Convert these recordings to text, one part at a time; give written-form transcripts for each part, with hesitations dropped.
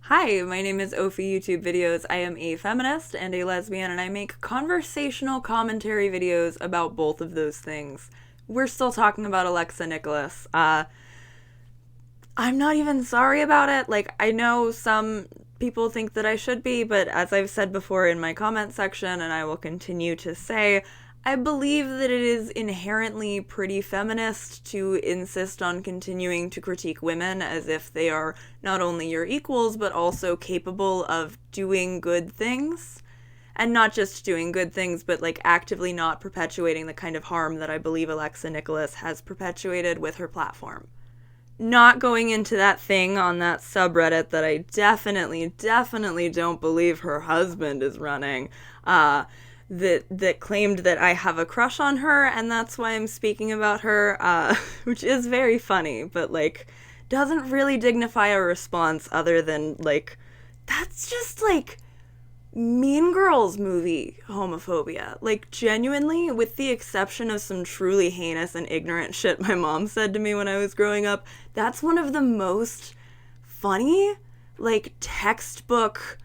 Hi, my name is Ophi YouTube Videos. I am a feminist and a lesbian, and I make conversational commentary videos about both of those things. We're still talking about Alexa Nikolas. I'm not even sorry about it. I know some people think that I should be, but as I've said before in my comment section, and I will continue to say, I believe that it is inherently pretty feminist to insist on continuing to critique women as if they are not only your equals, but also capable of doing good things. And not just doing good things, but actively not perpetuating the kind of harm that I believe Alexa Nikolas has perpetuated with her platform. Not going into that thing on that subreddit that I definitely don't believe her husband is running, that claimed that I have a crush on her, and that's why I'm speaking about her, which is very funny, but, doesn't really dignify a response other than, that's just, Mean Girls movie homophobia. Genuinely, with the exception of some truly heinous and ignorant shit my mom said to me when I was growing up, that's one of the most funny, textbook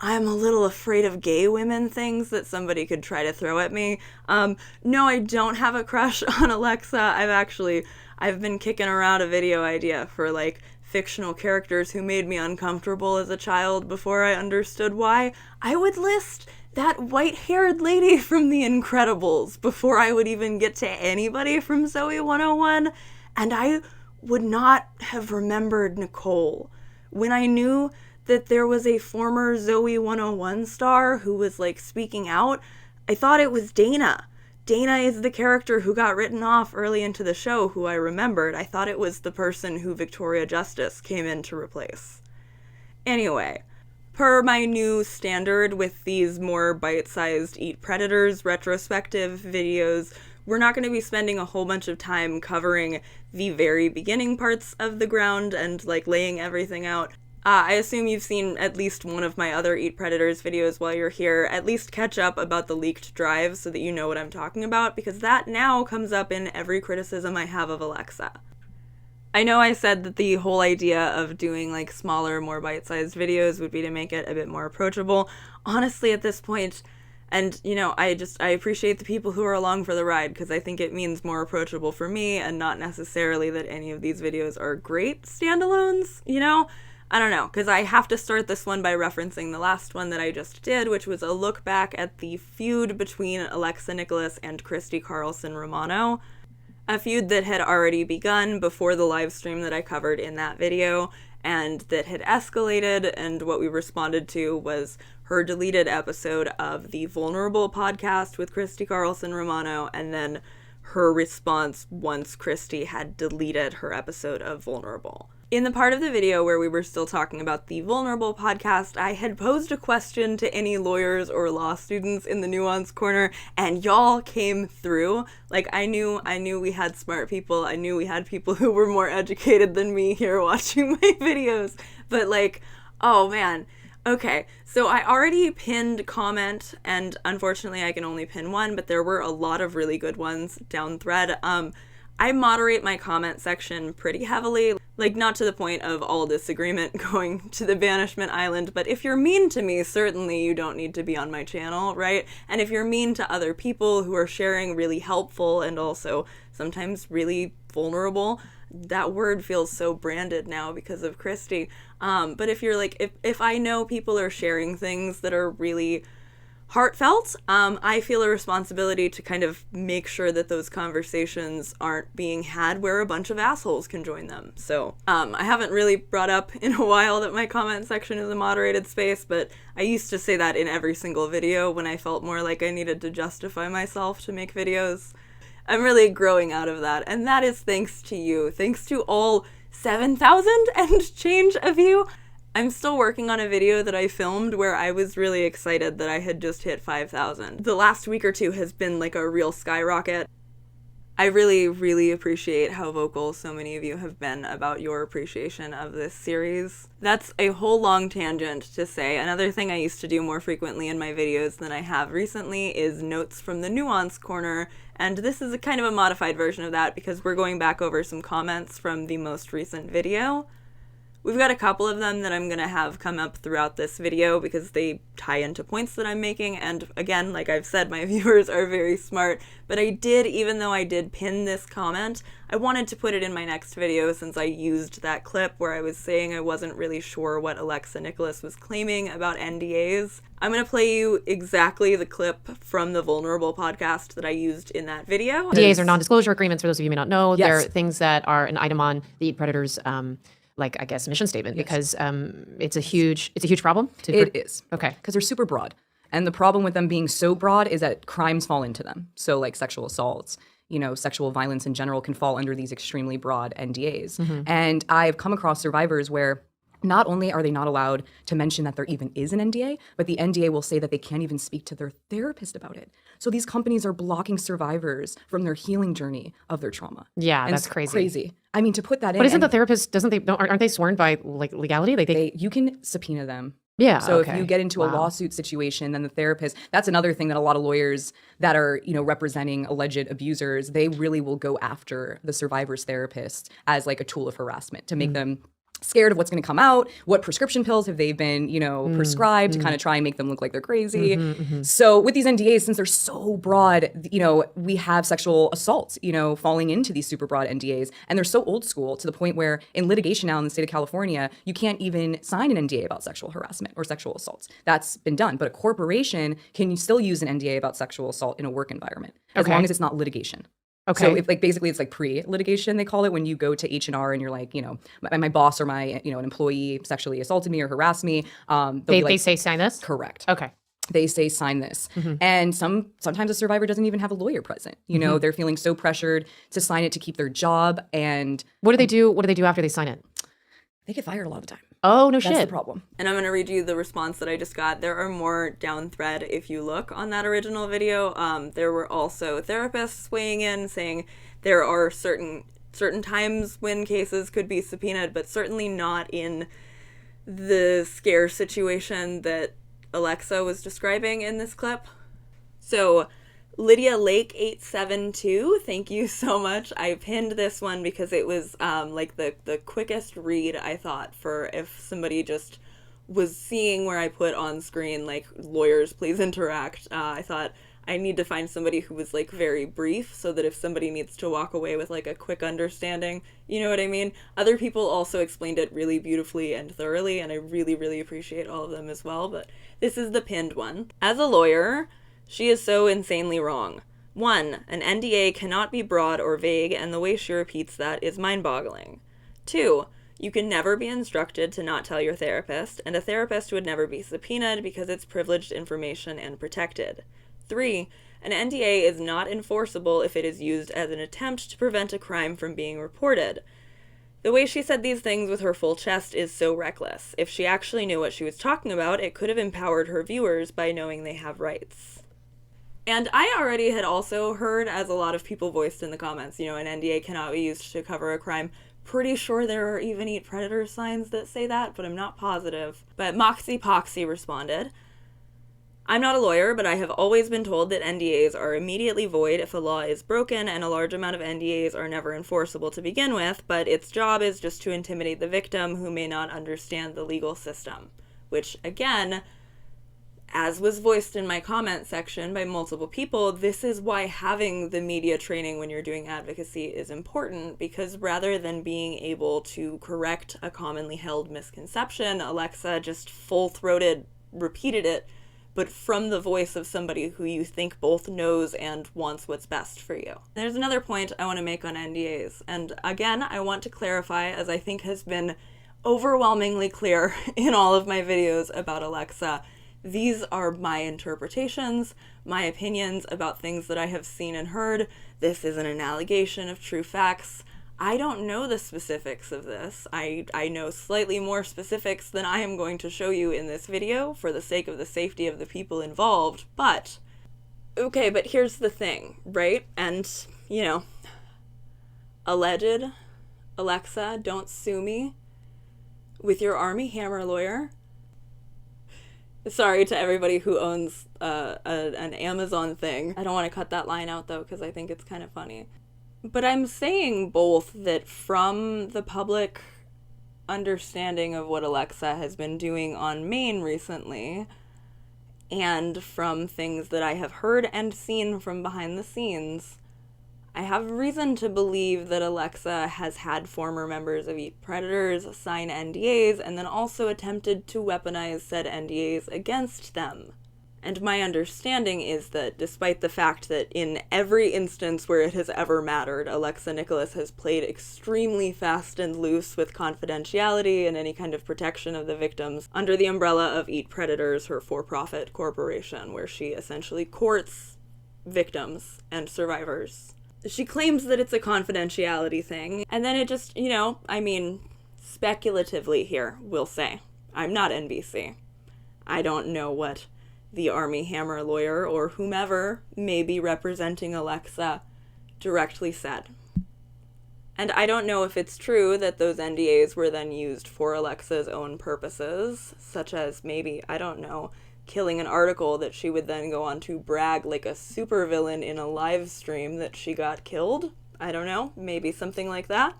I'm a little afraid of gay women things that somebody could try to throw at me. No, I don't have a crush on Alexa. I've been kicking around a video idea for, fictional characters who made me uncomfortable as a child before I understood why. I would list that white-haired lady from The Incredibles before I would even get to anybody from Zoe 101, and I would not have remembered Nicole. When I knew that there was a former Zoe 101 star who was, speaking out, I thought it was Dana. Dana is the character who got written off early into the show who I remembered. I thought it was the person who Victoria Justice came in to replace. Anyway, per my new standard with these more bite-sized Eat Predators retrospective videos, we're not going to be spending a whole bunch of time covering the very beginning parts of the ground and, laying everything out. I assume you've seen at least one of my other Eat Predators videos while you're here. At least catch up about the leaked drive so that you know what I'm talking about, because that now comes up in every criticism I have of Alexa. I know I said that the whole idea of doing, smaller, more bite-sized videos would be to make it a bit more approachable. Honestly, at this point, and, I appreciate the people who are along for the ride, because I think it means more approachable for me, and not necessarily that any of these videos are great standalones, I don't know, because I have to start this one by referencing the last one that I just did, which was a look back at the feud between Alexa Nikolas and Christy Carlson Romano. A feud that had already begun before the live stream that I covered in that video, and that had escalated, and what we responded to was her deleted episode of the Vulnerable podcast with Christy Carlson Romano, and then her response once Christy had deleted her episode of Vulnerable. In the part of the video where we were still talking about the Vulnerable podcast, I had posed a question to any lawyers or law students in the Nuance Corner, and y'all came through. I knew we had smart people. I knew we had people who were more educated than me here watching my videos. But oh man. Okay, so I already pinned comment, and unfortunately I can only pin one, but there were a lot of really good ones down thread. I moderate my comment section pretty heavily, not to the point of all disagreement going to the banishment island, but if you're mean to me, certainly you don't need to be on my channel, right? And if you're mean to other people who are sharing really helpful and also sometimes really vulnerable, that word feels so branded now because of Christy. But if you're if I know people are sharing things that are really heartfelt, I feel a responsibility to kind of make sure that those conversations aren't being had where a bunch of assholes can join them. So I haven't really brought up in a while that my comment section is a moderated space, but I used to say that in every single video when I felt more like I needed to justify myself to make videos. I'm really growing out of that, and that is thanks to you. Thanks to all 7,000 and change of you. I'm still working on a video that I filmed where I was really excited that I had just hit 5,000. The last week or two has been a real skyrocket. I really appreciate how vocal so many of you have been about your appreciation of this series. That's a whole long tangent to say. Another thing I used to do more frequently in my videos than I have recently is notes from the Nuance Corner, and this is a kind of a modified version of that because we're going back over some comments from the most recent video. We've got a couple of them that I'm going to have come up throughout this video because they tie into points that I'm making. And again, like I've said, my viewers are very smart. But I did, even though I did pin this comment, I wanted to put it in my next video since I used that clip where I was saying I wasn't really sure what Alexa Nikolas was claiming about NDAs. I'm going to play you exactly the clip from the Vulnerable podcast that I used in that video. NDAs are non-disclosure agreements, for those of you who may not know. Yes. They're things that are an item on the predator's like, I guess, mission statement, because it's a huge problem. It is. Okay. Because they're super broad. And the problem with them being so broad is that crimes fall into them. So like sexual assaults, sexual violence in general can fall under these extremely broad NDAs. And I've come across survivors where not only are they not allowed to mention that there even is an NDA, but the NDA will say that they can't even speak to their therapist about it. So these companies are blocking survivors from their healing journey of their trauma. Yeah, And that's it's crazy. I mean, to put that in. But isn't the therapist, aren't they sworn by like legality? You can subpoena them. Yeah. So okay. if you get into a Wow. lawsuit situation, then the therapist, that's another thing that a lot of lawyers that are, representing alleged abusers, they really will go after the survivor's therapist as like a tool of harassment to make them scared of what's going to come out, what prescription pills have they been, prescribed to kind of try and make them look like they're crazy. So with these NDAs, since they're so broad, we have sexual assaults, falling into these super broad NDAs. And they're so old school to the point where in litigation now in the state of California, you can't even sign an NDA about sexual harassment or sexual assaults. That's been done. But a corporation can still use an NDA about sexual assault in a work environment as long as it's not litigation. Okay. So if basically it's like pre-litigation, they call it, when you go to H&R and you're like, my boss or my, an employee sexually assaulted me or harassed me. They say sign this? Correct. Okay. They say sign this. And sometimes a survivor doesn't even have a lawyer present. They're feeling so pressured to sign it to keep their job. And What do they do? What do they do after they sign it? they get fired a lot of the time. Oh, no That's shit. the problem. And I'm going to read you the response that I just got. There are more down thread if you look on that original video. There were also therapists weighing in saying there are certain times when cases could be subpoenaed, but certainly not in the scare situation that Alexa was describing in this clip. So Lydia Lake 872, thank you so much. I pinned this one because it was like the quickest read, I thought, for if somebody just was seeing where I put on screen like lawyers please interact. I thought I need to find somebody who was like very brief so that if somebody needs to walk away with like a quick understanding, you know what I mean? Other people also explained it really beautifully and thoroughly, and I really, really appreciate all of them as well, but this is the pinned one. As a lawyer, she is so insanely wrong. 1. An NDA cannot be broad or vague, and the way she repeats that is mind-boggling. 2. You can never be instructed to not tell your therapist, and a therapist would never be subpoenaed because it's privileged information and protected. 3. An NDA is not enforceable if it is used as an attempt to prevent a crime from being reported. The way she said these things with her full chest is so reckless. If she actually knew what she was talking about, it could have empowered her viewers by knowing they have rights. And I already had also heard, as a lot of people voiced in the comments, an NDA cannot be used to cover a crime. Pretty sure there are even eat predator signs that say that, but I'm not positive. But Moxie Poxy responded, I'm not a lawyer, but I have always been told that NDAs are immediately void if a law is broken, and a large amount of NDAs are never enforceable to begin with, but its job is just to intimidate the victim who may not understand the legal system. Which, again, as was voiced in my comment section by multiple people, this is why having the media training when you're doing advocacy is important, because rather than being able to correct a commonly held misconception, Alexa just full-throated repeated it, but from the voice of somebody who you think both knows and wants what's best for you. There's another point I want to make on NDAs, and again, I want to clarify, as I think has been overwhelmingly clear in all of my videos about Alexa, these are my interpretations, my opinions about things that I have seen and heard. This isn't an allegation of true facts. I don't know the specifics of this. I know slightly more specifics than I am going to show you in this video for the sake of the safety of the people involved, but okay, but here's the thing, right? And, alleged Alexa, don't sue me with your Army Hammer lawyer. Sorry to everybody who owns an Amazon thing. I don't want to cut that line out though because I think it's kind of funny. But I'm saying both that from the public understanding of what Alexa has been doing on Maine recently, and from things that I have heard and seen from behind the scenes, I have reason to believe that Alexa has had former members of Eat Predators sign NDAs and then also attempted to weaponize said NDAs against them. And my understanding is that despite the fact that in every instance where it has ever mattered, Alexa Nikolas has played extremely fast and loose with confidentiality and any kind of protection of the victims under the umbrella of Eat Predators, her for-profit corporation, where she essentially courts victims and survivors. She claims that it's a confidentiality thing, and then it just, speculatively here, we'll say. I'm not NBC. I don't know what the Armie Hammer lawyer or whomever may be representing Alexa directly said. And I don't know if it's true that those NDAs were then used for Alexa's own purposes, such as maybe, killing an article that she would then go on to brag like a supervillain in a live stream that she got killed. I don't know, maybe something like that.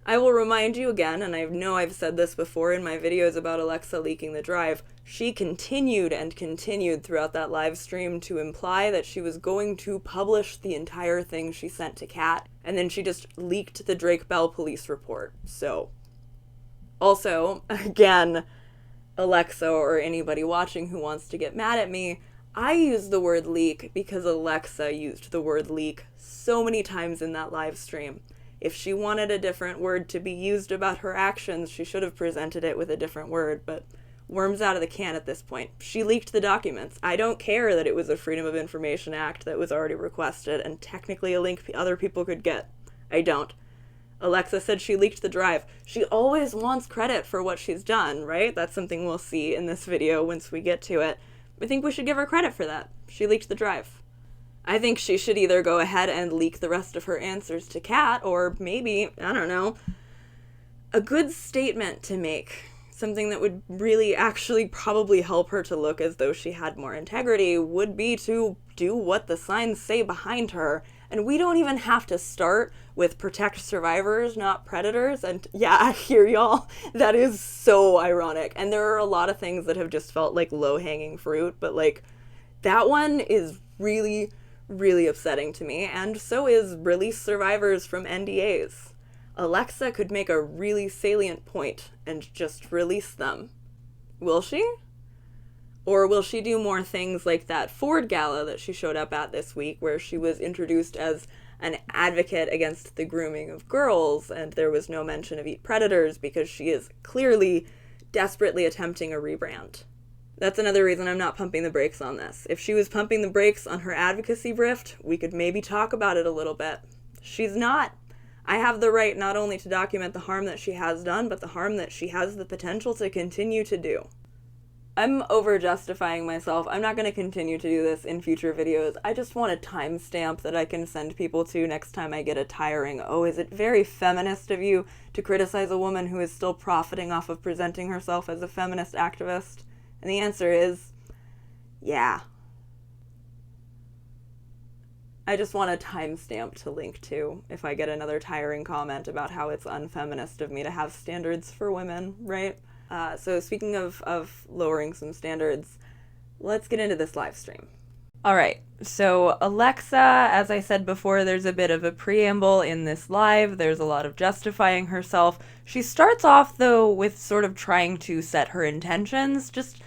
I will remind you again, and I know I've said this before in my videos about Alexa leaking the drive, she continued and continued throughout that live stream to imply that she was going to publish the entire thing she sent to Kat, and then she just leaked the Drake Bell police report. So, also, again, Alexa or anybody watching who wants to get mad at me, I use the word leak because Alexa used the word leak so many times in that live stream. If she wanted a different word to be used about her actions, she should have presented it with a different word, but worms out of the can at this point. She leaked the documents. I don't care that it was a Freedom of Information Act that was already requested and technically a link other people could get. I don't. Alexa said she leaked the drive. She always wants credit for what she's done, right? That's something we'll see in this video once we get to it. I think we should give her credit for that. She leaked the drive. I think she should either go ahead and leak the rest of her answers to Kat, or maybe, a good statement to make. Something that would really actually probably help her to look as though she had more integrity would be to do what the signs say behind her. And we don't even have to start with protect survivors, not predators. And yeah, I hear y'all. That is so ironic. And there are a lot of things that have just felt like low-hanging fruit, but that one is really, really upsetting to me. And so is release survivors from NDAs. Alexa could make a really salient point and just release them. Will she? Or will she do more things like that Ford Gala that she showed up at this week, where she was introduced as an advocate against the grooming of girls, and there was no mention of Eat Predators because she is clearly desperately attempting a rebrand. That's another reason I'm not pumping the brakes on this. If she was pumping the brakes on her advocacy grift, we could maybe talk about it a little bit. She's not. I have the right not only to document the harm that she has done, but the harm that she has the potential to continue to do. I'm over-justifying myself. I'm not going to continue to do this in future videos. I just want a timestamp that I can send people to next time I get a tiring, "Oh, is it very feminist of you to criticize a woman who is still profiting off of presenting herself as a feminist activist?" And the answer is, yeah. I just want a timestamp to link to if I get another tiring comment about how it's unfeminist of me to have standards for women, right? So speaking of lowering some standards, let's get into this live stream. All right, so Alexa, as I said before, there's a bit of a preamble in this live. There's a lot of justifying herself. She starts off, though, with sort of trying to set her intentions. Just,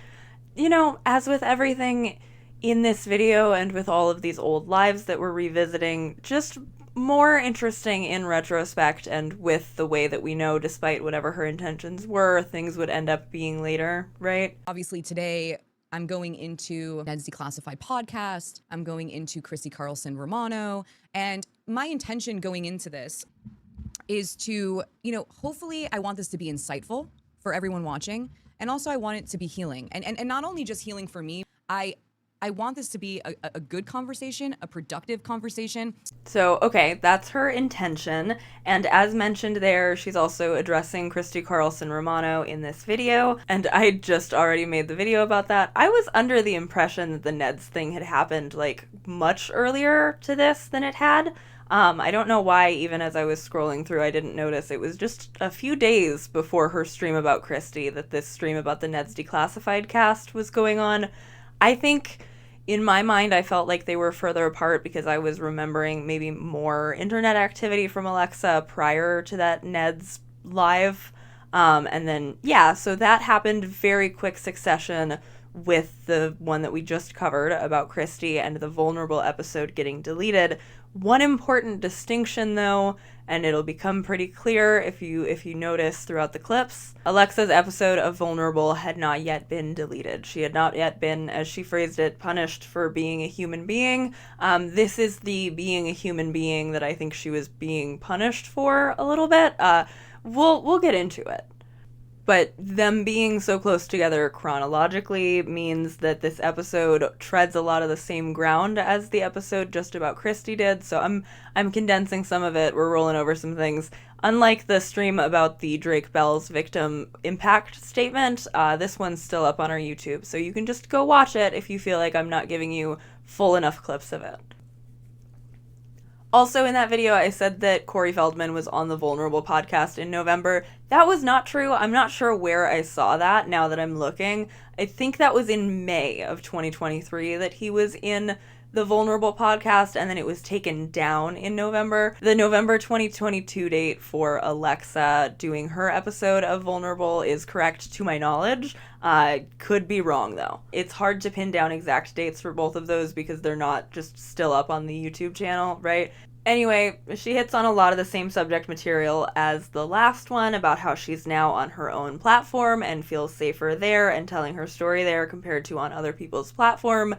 as with everything in this video and with all of these old lives that we're revisiting, just more interesting in retrospect and with the way that we know, despite whatever her intentions were, things would end up being later, right? Obviously today I'm going into Ned's Declassified podcast. I'm going into Christy Carlson Romano. And my intention going into this is to, hopefully I want this to be insightful for everyone watching. And also I want it to be healing. And not only just healing for me, I want this to be a good conversation, a productive conversation. So, okay, that's her intention. And as mentioned there, she's also addressing Christy Carlson Romano in this video. And I just already made the video about that. I was under the impression that the Neds thing had happened much earlier to this than it had. I don't know why, even as I was scrolling through, I didn't notice. It was just a few days before her stream about Christy that this stream about the Ned's Declassified cast was going on. I think in my mind, I felt like they were further apart because I was remembering maybe more internet activity from Alexa prior to that Ned's live. And then, yeah, so that happened very quick succession with the one that we just covered about Christy and the vulnerable episode getting deleted. One important distinction, though, and it'll become pretty clear if you notice throughout the clips, Alexa's episode of Vulnerable had not yet been deleted. She had not yet been, as she phrased it, punished for being a human being. This is the being a human being that I think she was being punished for a little bit. We'll get into it. But them being so close together chronologically means that this episode treads a lot of the same ground as the episode just about Christy did. So I'm condensing some of it. We're rolling over some things. Unlike the stream about the Drake Bell's victim impact statement, this one's still up on our YouTube. So you can just go watch it if you feel like I'm not giving you full enough clips of it. Also, in that video, I said that Corey Feldman was on the Vulnerable podcast in November. That was not true. I'm not sure where I saw that now that I'm looking. I think that was in May of 2023 that he was in the Vulnerable podcast, and then it was taken down in November. The November 2022 date for Alexa doing her episode of Vulnerable is correct to my knowledge. Could be wrong, though. It's hard to pin down exact dates for both of those because they're not just still up on the YouTube channel, right? Anyway, she hits on a lot of the same subject material as the last one about how she's now on her own platform and feels safer there and telling her story there compared to on other people's platform.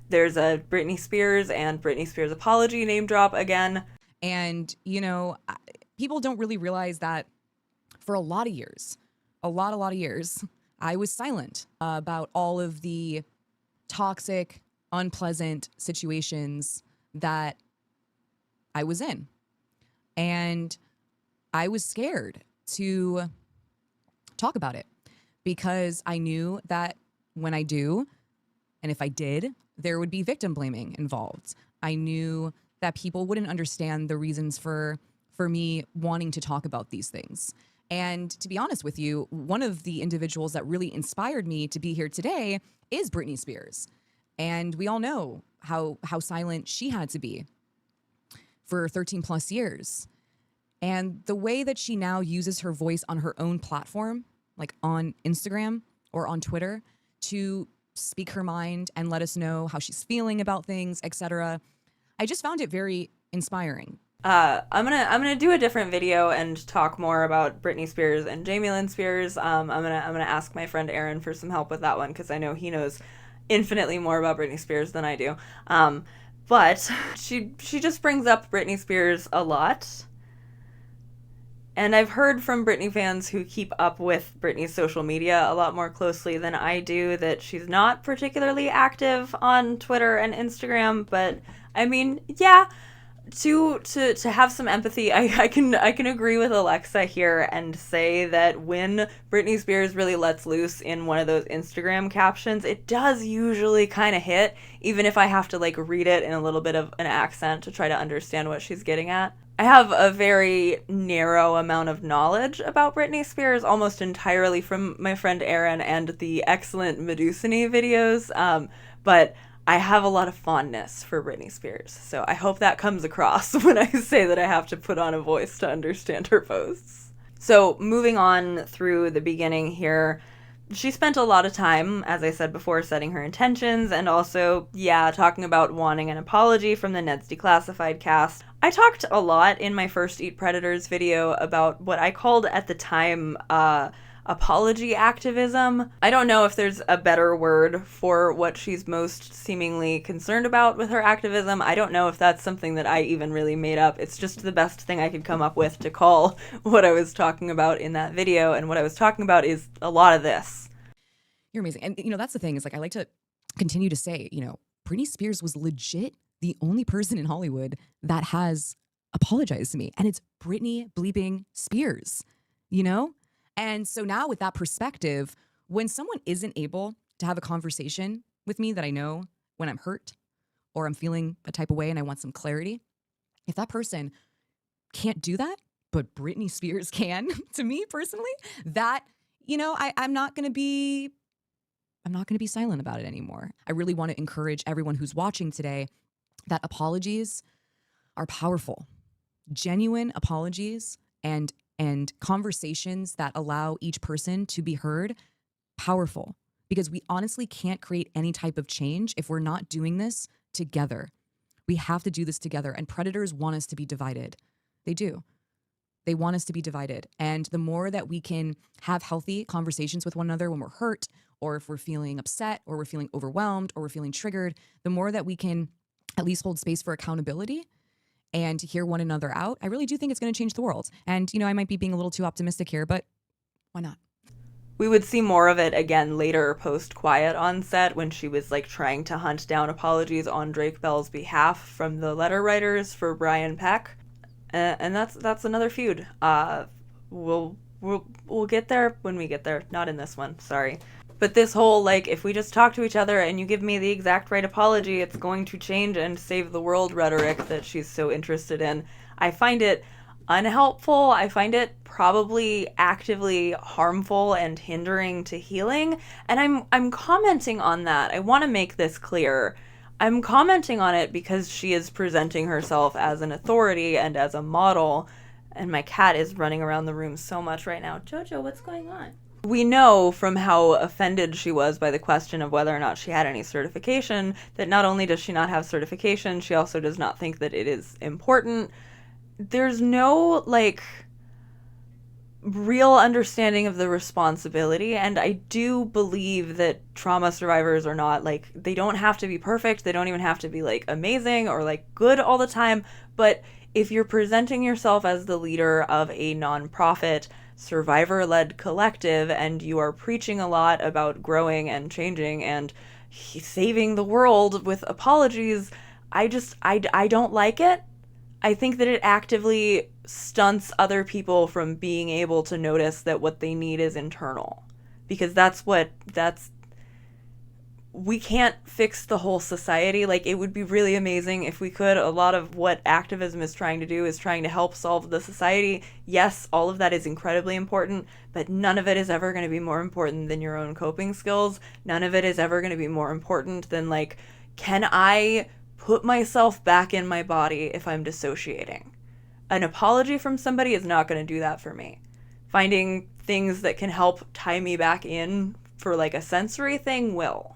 There's a Britney Spears and Britney Spears apology name drop again. And, you know, people don't really realize that for a lot of years, a lot of years, I was silent about all of the toxic, unpleasant situations that I was in. And I was scared to talk about it because I knew that when I do, and if I did, there would be victim blaming involved. I knew that people wouldn't understand the reasons for me wanting to talk about these things. And to be honest with you, one of the individuals that really inspired me to be here today is Britney Spears. And we all know how silent she had to be for 13 plus years. And the way that she now uses her voice on her own platform, like on Instagram or on Twitter, to speak her mind and let us know how she's feeling about things, etc. I just found it very inspiring. I'm gonna do a different video and talk more about Britney Spears and Jamie Lynn Spears. I'm gonna ask my friend Aaron for some help with that one because I know he knows infinitely more about Britney Spears than I do. But she just brings up Britney Spears a lot. And I've heard from Britney fans who keep up with Britney's social media a lot more closely than I do that she's not particularly active on Twitter and Instagram. But I mean, yeah, to have some empathy, I can agree with Alexa here and say that when Britney Spears really lets loose in one of those Instagram captions, it does usually kind of hit, even if I have to like read it in a little bit of an accent to try to understand what she's getting at. I have a very narrow amount of knowledge about Britney Spears, almost entirely from my friend Aaron and the excellent Medusini videos, but I have a lot of fondness for Britney Spears, so I hope that comes across when I say that I have to put on a voice to understand her posts. So moving on through the beginning here, she spent a lot of time, as I said before, setting her intentions and also, talking about wanting an apology from the Ned's Declassified cast. I talked a lot in my first Eat Predators video about what I called at the time apology activism. I don't know if there's a better word for what she's most seemingly concerned about with her activism. I don't know if that's something that I even really made up. It's just the best thing I could come up with to call what I was talking about in that video, and what I was talking about is a lot of this. You're amazing. And, you know, that's the thing is, like, I like to continue to say, you know, Britney Spears was legit the only person in Hollywood that has apologized to me. And it's Britney bleeping Spears, you know? And so now with that perspective, when someone isn't able to have a conversation with me that I know when I'm hurt or I'm feeling a type of way and I want some clarity, If that person can't do that, but Britney Spears can, to me personally, that, I'm not going to be silent about it anymore. I really want to encourage everyone who's watching today that apologies are powerful. Genuine apologies and conversations that allow each person to be heard, powerful. Because we honestly can't create any type of change if we're not doing this together. We have to do this together. And predators want us to be divided. They do. They want us to be divided. And the more that we can have healthy conversations with one another when we're hurt, or if we're feeling upset, or we're feeling overwhelmed, or we're feeling triggered, the more that we can at least hold space for accountability and hear one another out, I really do think it's going to change the world. And, I might be being a little too optimistic here, but why not? We would see more of it again later post-Quiet on set when she was like trying to hunt down apologies on Drake Bell's behalf from the letter writers for Brian Peck. And that's another feud. We'll get there when we get there. Not in this one, sorry. But this whole, like, if we just talk to each other and you give me the exact right apology, it's going to change and save the world rhetoric that she's so interested in. I find it unhelpful. I find it probably actively harmful and hindering to healing. And I'm commenting on that. I want to make this clear. I'm commenting on it because she is presenting herself as an authority and as a model. And my cat is running around the room so much right now. Jojo, what's going on? We know from how offended she was by the question of whether or not she had any certification that not only does she not have certification, she also does not think that it is important. There's no, like, real understanding of the responsibility, and I do believe that trauma survivors are not, like, they don't have to be perfect, they don't even have to be, like, amazing or, like, good all the time, but if you're presenting yourself as the leader of a nonprofit survivor-led collective and you are preaching a lot about growing and changing and saving the world with apologies, I don't like it. I think that it actively stunts other people from being able to notice that what they need is internal. Because we can't fix the whole society. Like, it would be really amazing if we could. A lot of what activism is trying to do is trying to help solve the society. Yes, all of that is incredibly important, but none of it is ever going to be more important than your own coping skills. None of it is ever going to be more important than, like, can I put myself back in my body if I'm dissociating? An apology from somebody is not going to do that for me. Finding things that can help tie me back in for, like, a sensory thing will.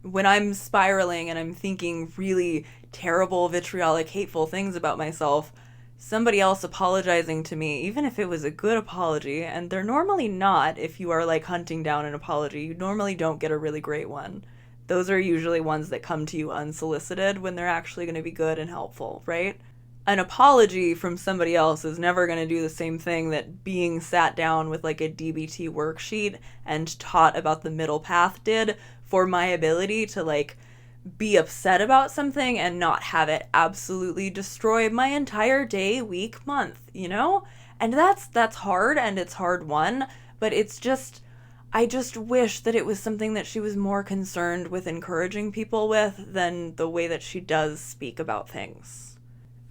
When I'm spiraling and I'm thinking really terrible, vitriolic, hateful things about myself, somebody else apologizing to me, even if it was a good apology, and they're normally not if you are, like, hunting down an apology. You normally don't get a really great one. Those are usually ones that come to you unsolicited when they're actually going to be good and helpful, right? An apology from somebody else is never going to do the same thing that being sat down with, like, a DBT worksheet and taught about the middle path did for my ability to, like, be upset about something and not have it absolutely destroy my entire day, week, month, you know? And that's hard, and it's hard won, but it's just, I just wish that it was something that she was more concerned with encouraging people with than the way that she does speak about things.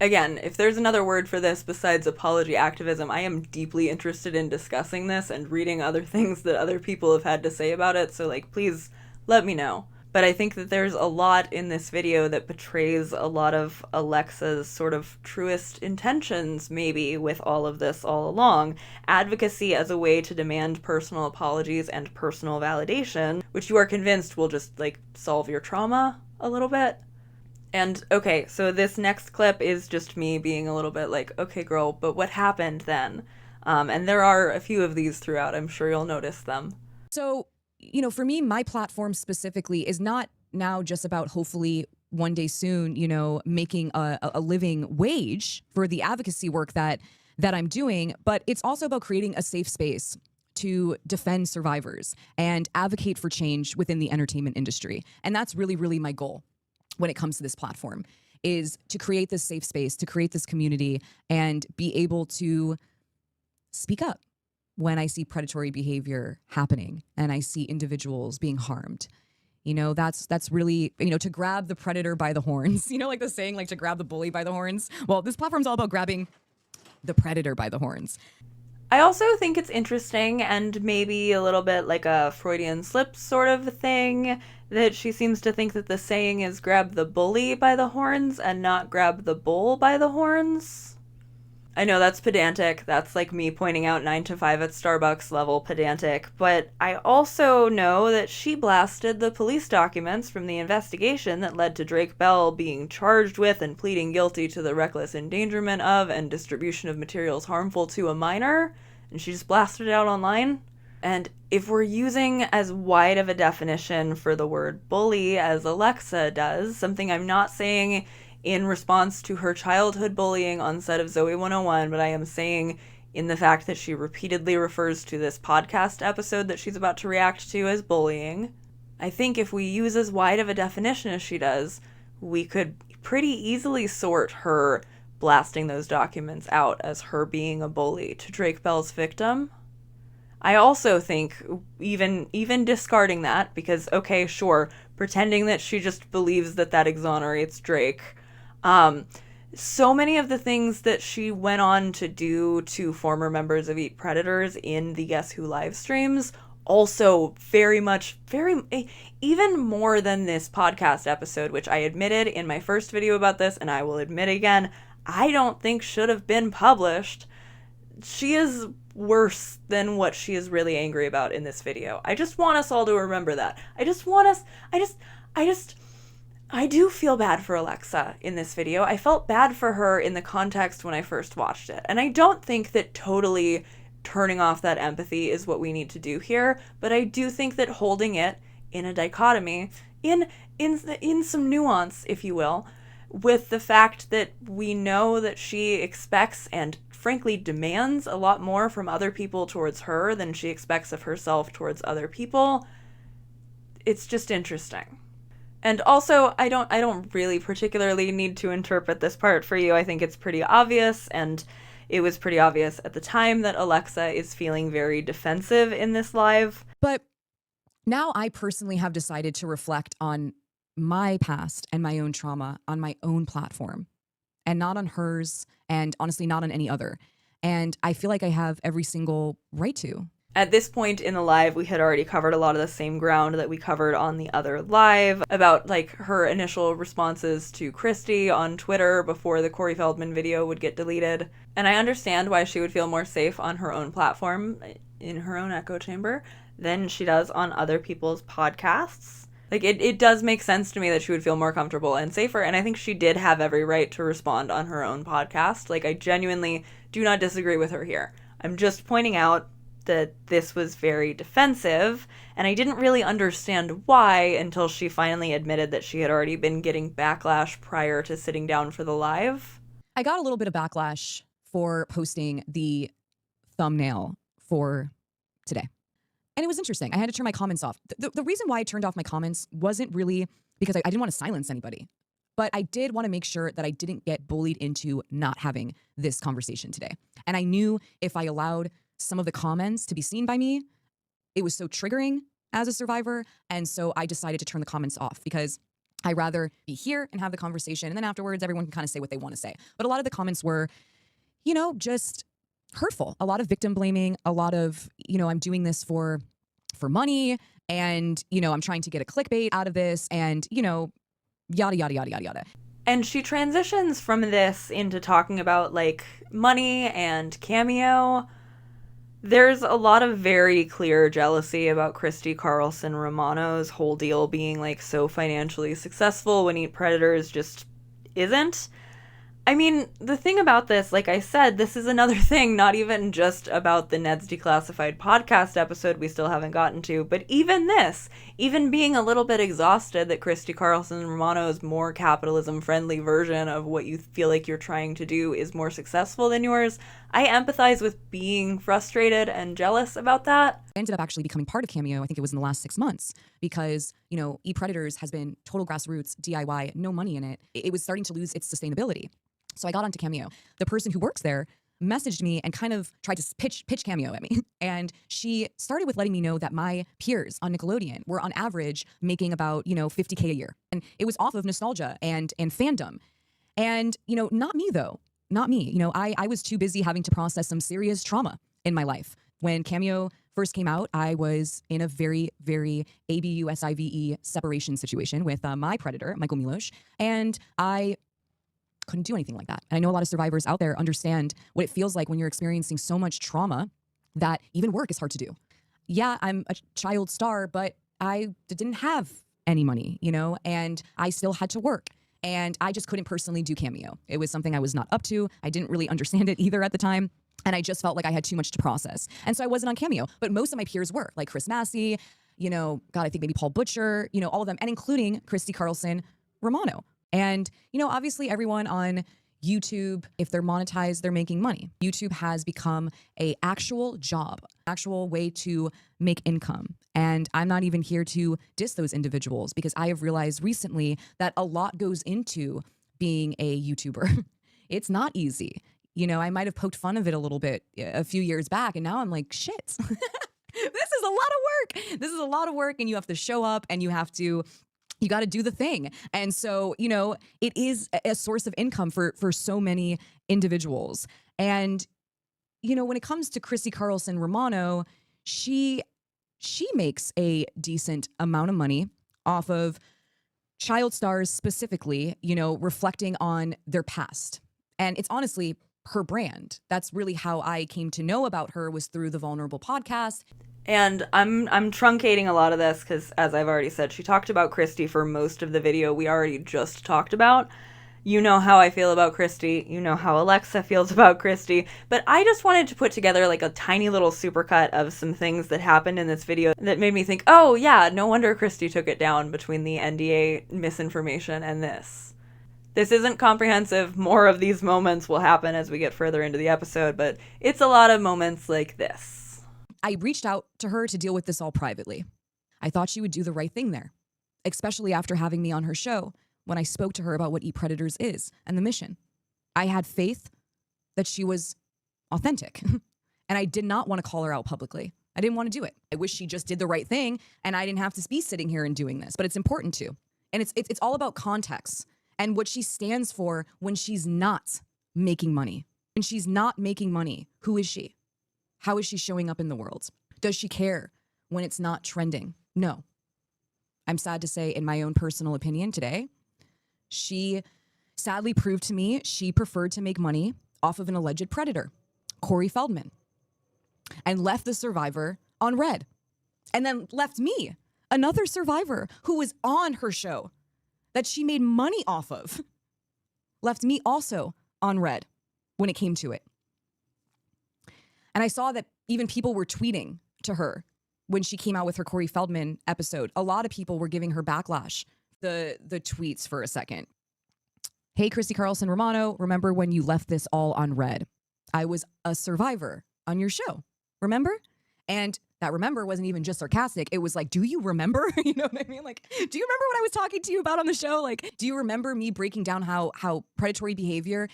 Again, if there's another word for this besides apology activism, I am deeply interested in discussing this and reading other things that other people have had to say about it, so, like, please let me know. But I think that there's a lot in this video that betrays a lot of Alexa's sort of truest intentions, maybe, with all of this all along. Advocacy as a way to demand personal apologies and personal validation, which you are convinced will just, like, solve your trauma a little bit. And, okay, so this next clip is just me being a little bit like, okay, girl, but what happened then? And there are a few of these throughout. I'm sure you'll notice them. So, for me, my platform specifically is not now just about hopefully one day soon, making a living wage for the advocacy work that I'm doing, but it's also about creating a safe space to defend survivors and advocate for change within the entertainment industry. And that's really, really my goal when it comes to this platform, is to create this safe space, to create this community, and be able to speak up when I see predatory behavior happening and I see individuals being harmed. You know, that's really, you know, to grab the predator by the horns. You know, like the saying, like to grab the bully by the horns. Well, this platform's all about grabbing the predator by the horns. I also think it's interesting and maybe a little bit like a Freudian slip sort of thing that she seems to think that the saying is grab the bully by the horns and not grab the bull by the horns. I know that's pedantic. That's like me pointing out 9 to 5 at Starbucks level pedantic. But I also know that she blasted the police documents from the investigation that led to Drake Bell being charged with and pleading guilty to the reckless endangerment of and distribution of materials harmful to a minor. And she just blasted it out online. And if we're using as wide of a definition for the word bully as Alexa does, something I'm not saying in response to her childhood bullying on set of Zoe 101, but I am saying in the fact that she repeatedly refers to this podcast episode that she's about to react to as bullying. I think if we use as wide of a definition as she does, we could pretty easily sort her blasting those documents out as her being a bully to Drake Bell's victim. I also think even discarding that, because okay, sure, pretending that she just believes that exonerates Drake, so many of the things that she went on to do to former members of Eat Predators in the Guess Who live streams also very even more than this podcast episode, which I admitted in my first video about this, and I will admit again, I don't think should have been published. She is worse than what she is really angry about in this video. I just want us all to remember that. I do feel bad for Alexa in this video. I felt bad for her in the context when I first watched it. And I don't think that totally turning off that empathy is what we need to do here, but I do think that holding it in a dichotomy, in some nuance, if you will, with the fact that we know that she expects and frankly demands a lot more from other people towards her than she expects of herself towards other people, it's just interesting. And also, I don't really particularly need to interpret this part for you. I think it's pretty obvious, and it was pretty obvious at the time that Alexa is feeling very defensive in this live. But now I personally have decided to reflect on my past and my own trauma on my own platform and not on hers, and honestly not on any other. And I feel like I have every single right to. At this point in the live, we had already covered a lot of the same ground that we covered on the other live about like her initial responses to Christy on Twitter before the Corey Feldman video would get deleted. And I understand why she would feel more safe on her own platform, in her own echo chamber, than she does on other people's podcasts. Like, it does make sense to me that she would feel more comfortable and safer, and I think she did have every right to respond on her own podcast. Like, I genuinely do not disagree with her here. I'm just pointing out that this was very defensive, and I didn't really understand why until she finally admitted that she had already been getting backlash prior to sitting down for the live. I got a little bit of backlash for posting the thumbnail for today. And it was interesting. I had to turn my comments off. The reason why I turned off my comments wasn't really because I didn't want to silence anybody, but I did want to make sure that I didn't get bullied into not having this conversation today. And I knew if I allowed some of the comments to be seen by me, it was so triggering as a survivor. And so I decided to turn the comments off because I'd rather be here and have the conversation. And then afterwards, everyone can kind of say what they want to say. But a lot of the comments were, you know, just hurtful. A lot of victim blaming, a lot of, you know, I'm doing this for money, and, you know, I'm trying to get a clickbait out of this, and, you know, yada, yada, yada, yada, yada. And she transitions from this into talking about, like, money and Cameo. There's a lot of very clear jealousy about Christy Carlson Romano's whole deal being, like, so financially successful when Eat Predators just isn't. I mean, the thing about this, like I said, this is another thing, not even just about the Ned's Declassified podcast episode we still haven't gotten to, but even this, even being a little bit exhausted that Christy Carlson Romano's more capitalism-friendly version of what you feel like you're trying to do is more successful than yours, I empathize with being frustrated and jealous about that. I ended up actually becoming part of Cameo, I think it was in the last 6 months, because, you know, Eat Predators has been total grassroots, DIY, no money in it. It was starting to lose its sustainability. So I got onto Cameo. The person who works there messaged me and kind of tried to pitch Cameo at me. And she started with letting me know that my peers on Nickelodeon were on average making about, $50K a year. And it was off of nostalgia and fandom. And, not me though. Not me. I was too busy having to process some serious trauma in my life. When Cameo first came out, I was in a very, very ABUSIVE separation situation with my predator, Michael Milos, and I couldn't do anything like that. And I know a lot of survivors out there understand what it feels like when you're experiencing so much trauma that even work is hard to do. Yeah, I'm a child star, but I didn't have any money, and I still had to work. And I just couldn't personally do Cameo. It was something I was not up to. I didn't really understand it either at the time. And I just felt like I had too much to process. And so I wasn't on Cameo. But most of my peers were, like Chris Massey, God, I think maybe Paul Butcher, all of them, and including Christy Carlson Romano. And, obviously everyone on YouTube, if they're monetized, they're making money. YouTube has become a actual job, actual way to make income. And I'm not even here to diss those individuals because I have realized recently that a lot goes into being a YouTuber. It's not easy. I might have poked fun of it a little bit a few years back, and now I'm like, shit, this is a lot of work. This is a lot of work, and you have to show up, and you got to do the thing. And so, it is a source of income for so many individuals. And, when it comes to Christy Carlson Romano, she makes a decent amount of money off of child stars specifically, reflecting on their past. And it's honestly her brand. That's really how I came to know about her, was through the Vulnerable podcast. And I'm truncating a lot of this because, as I've already said, she talked about Christy for most of the video we already just talked about. You know how I feel about Christy. You know how Alexa feels about Christy. But I just wanted to put together like a tiny little supercut of some things that happened in this video that made me think, oh yeah, no wonder Christy took it down between the NDA misinformation and this. This isn't comprehensive. More of these moments will happen as we get further into the episode, but it's a lot of moments like this. I reached out to her to deal with this all privately. I thought she would do the right thing there, especially after having me on her show when I spoke to her about what Eat Predators is and the mission. I had faith that she was authentic, and I did not want to call her out publicly. I didn't want to do it. I wish she just did the right thing, and I didn't have to be sitting here and doing this, but it's important to. And it's all about context and what she stands for when she's not making money. When she's not making money, who is she? How is she showing up in the world? Does she care when it's not trending? No. I'm sad to say, in my own personal opinion today, she sadly proved to me she preferred to make money off of an alleged predator, Corey Feldman, and left the survivor on red. And then left me, another survivor who was on her show that she made money off of, left me also on red when it came to it. And I saw that even people were tweeting to her when she came out with her Corey Feldman episode. A lot of people were giving her backlash, the tweets for a second. Hey, Christy Carlson Romano, remember when you left this all on red? I was a survivor on your show, remember? And that remember wasn't even just sarcastic. It was like, do you remember? You know what I mean? Like, do you remember what I was talking to you about on the show? Like, do you remember me breaking down how predatory behavior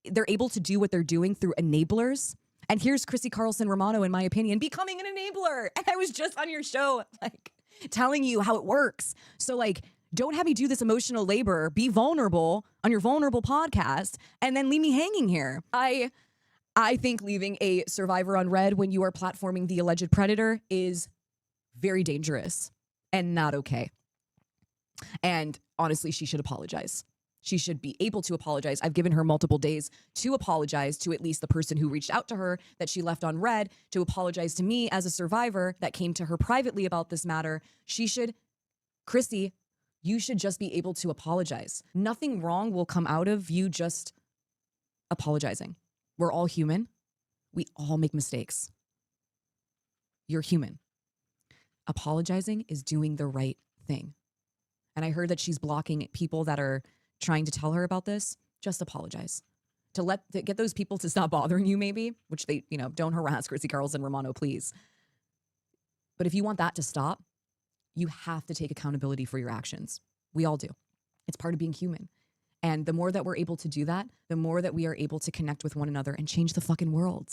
they're able to do what they're doing through enablers? And here's Christy Carlson Romano, in my opinion, becoming an enabler. And I was just on your show, like, telling you how it works. So, like, don't have me do this emotional labor, be vulnerable on your vulnerable podcast, and then leave me hanging here. I think leaving a survivor on red when you are platforming the alleged predator is very dangerous and not okay. And honestly, she should apologize. She should be able to apologize. I've given her multiple days to apologize to at least the person who reached out to her that she left on red, to apologize to me as a survivor that came to her privately about this matter. Christy, you should just be able to apologize. Nothing wrong will come out of you just apologizing. We're all human. We all make mistakes. You're human. Apologizing is doing the right thing. And I heard that she's blocking people that are trying to tell her about this. Just apologize. To get those people to stop bothering you, maybe, which they, don't harass Christy Carlson Romano, please. But if you want that to stop, you have to take accountability for your actions. We all do. It's part of being human. And the more that we're able to do that, the more that we are able to connect with one another and change the fucking world.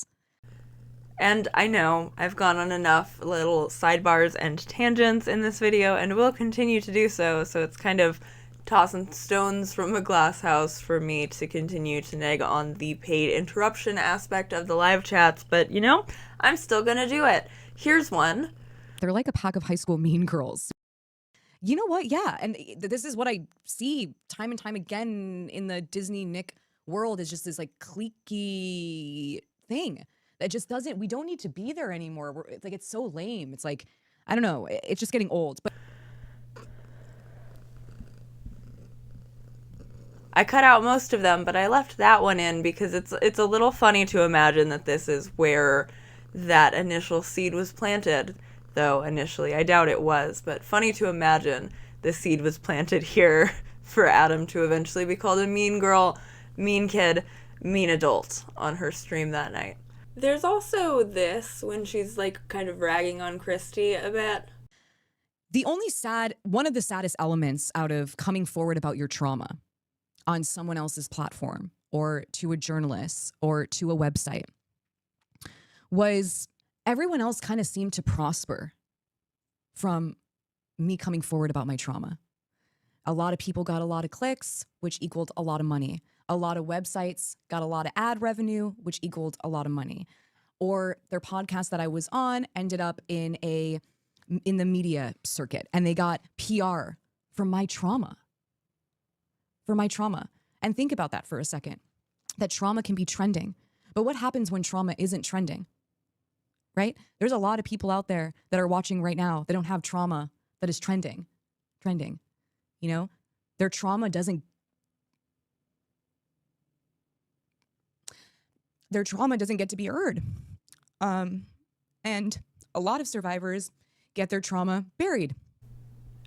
And I know I've gone on enough little sidebars and tangents in this video and will continue to do so, so it's kind of tossing stones from a glass house for me to continue to nag on the paid interruption aspect of the live chats, but you know, I'm still gonna do it. Here's one. They're like a pack of high school mean girls. You know what? Yeah. And this is what I see time and time again in the Disney Nick world, is just this like cliquey thing that just doesn't, we don't need to be there anymore. It's like, it's so lame. It's like, I don't know. It's just getting old. But I cut out most of them, but I left that one in because it's a little funny to imagine that this is where that initial seed was planted. Though initially I doubt it was, but funny to imagine the seed was planted here for Adam to eventually be called a mean girl, mean kid, mean adult on her stream that night. There's also this when she's like kind of ragging on Christy a bit. One of the saddest elements out of coming forward about your trauma on someone else's platform or to a journalist or to a website was everyone else kind of seemed to prosper from me coming forward about my trauma. A lot of people got a lot of clicks, which equaled a lot of money. A lot of websites got a lot of ad revenue, which equaled a lot of money. Or their podcast that I was on ended up in the media circuit, and they got PR for my trauma. And think about that for a second. That trauma can be trending. But what happens when trauma isn't trending? Right? There's a lot of people out there that are watching right now that don't have trauma that is trending. You know, their trauma doesn't get to be heard. And a lot of survivors get their trauma buried.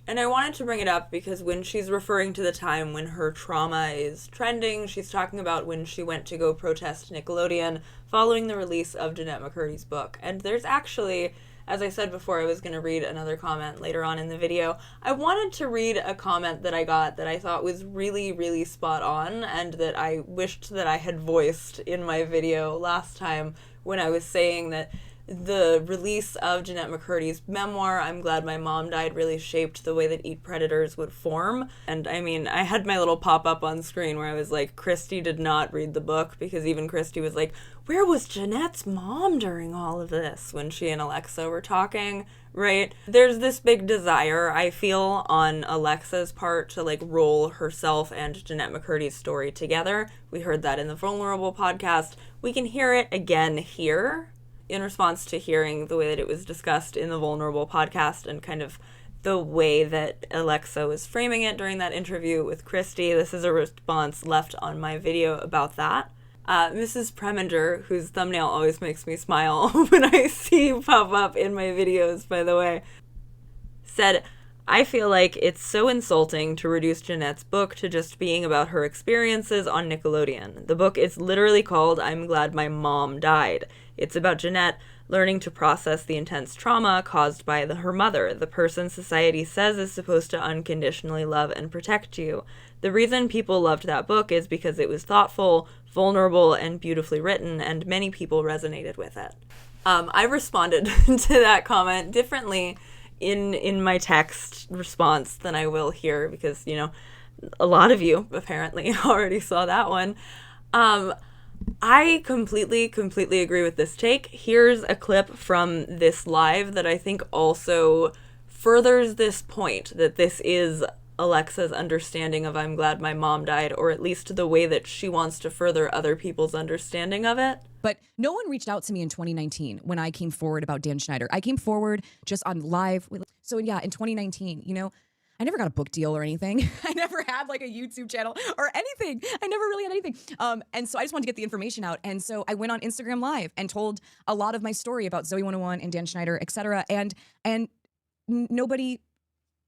And I wanted to bring it up because when she's referring to the time when her trauma is trending, she's talking about when she went to go protest Nickelodeon following the release of Jeanette McCurdy's book. And there's actually, as I said before, I was going to read another comment later on in the video. I wanted to read a comment that I got that I thought was really, really spot on and that I wished that I had voiced in my video last time when I was saying that the release of Jeanette McCurdy's memoir, I'm Glad My Mom Died, really shaped the way that Eat Predators would form. And I mean, I had my little pop-up on screen where I was like, Christy did not read the book, because even Christy was like, where was Jeanette's mom during all of this when she and Alexa were talking, right? There's this big desire, I feel, on Alexa's part to like roll herself and Jeanette McCurdy's story together. We heard that in the Vulnerable podcast. We can hear it again here, in response to hearing the way that it was discussed in the Vulnerable podcast and kind of the way that Alexa was framing it during that interview with Christy. This is a response left on my video about that. Mrs. Preminger, whose thumbnail always makes me smile when I see pop up in my videos, by the way, said, I feel like it's so insulting to reduce Jeanette's book to just being about her experiences on Nickelodeon. The book is literally called I'm Glad My Mom Died. It's about Jeanette learning to process the intense trauma caused by her mother, the person society says is supposed to unconditionally love and protect you. The reason people loved that book is because it was thoughtful, vulnerable, and beautifully written, and many people resonated with it. I responded to that comment differently in my text response than I will here, because, you know, a lot of you apparently already saw that one. I completely agree with this take. Here's a clip from this live that I think also furthers this point, that this is Alexa's understanding of I'm Glad My Mom Died, or at least the way that she wants to further other people's understanding of it. But no one reached out to me in 2019 when I came forward about Dan Schneider. I came forward just on live. So yeah, in 2019, you know, I never got a book deal or anything. I never had like a YouTube channel or anything. I never really had anything. And so I just wanted to get the information out. And so I went on Instagram Live and told a lot of my story about Zoe 101 and Dan Schneider, etc. And nobody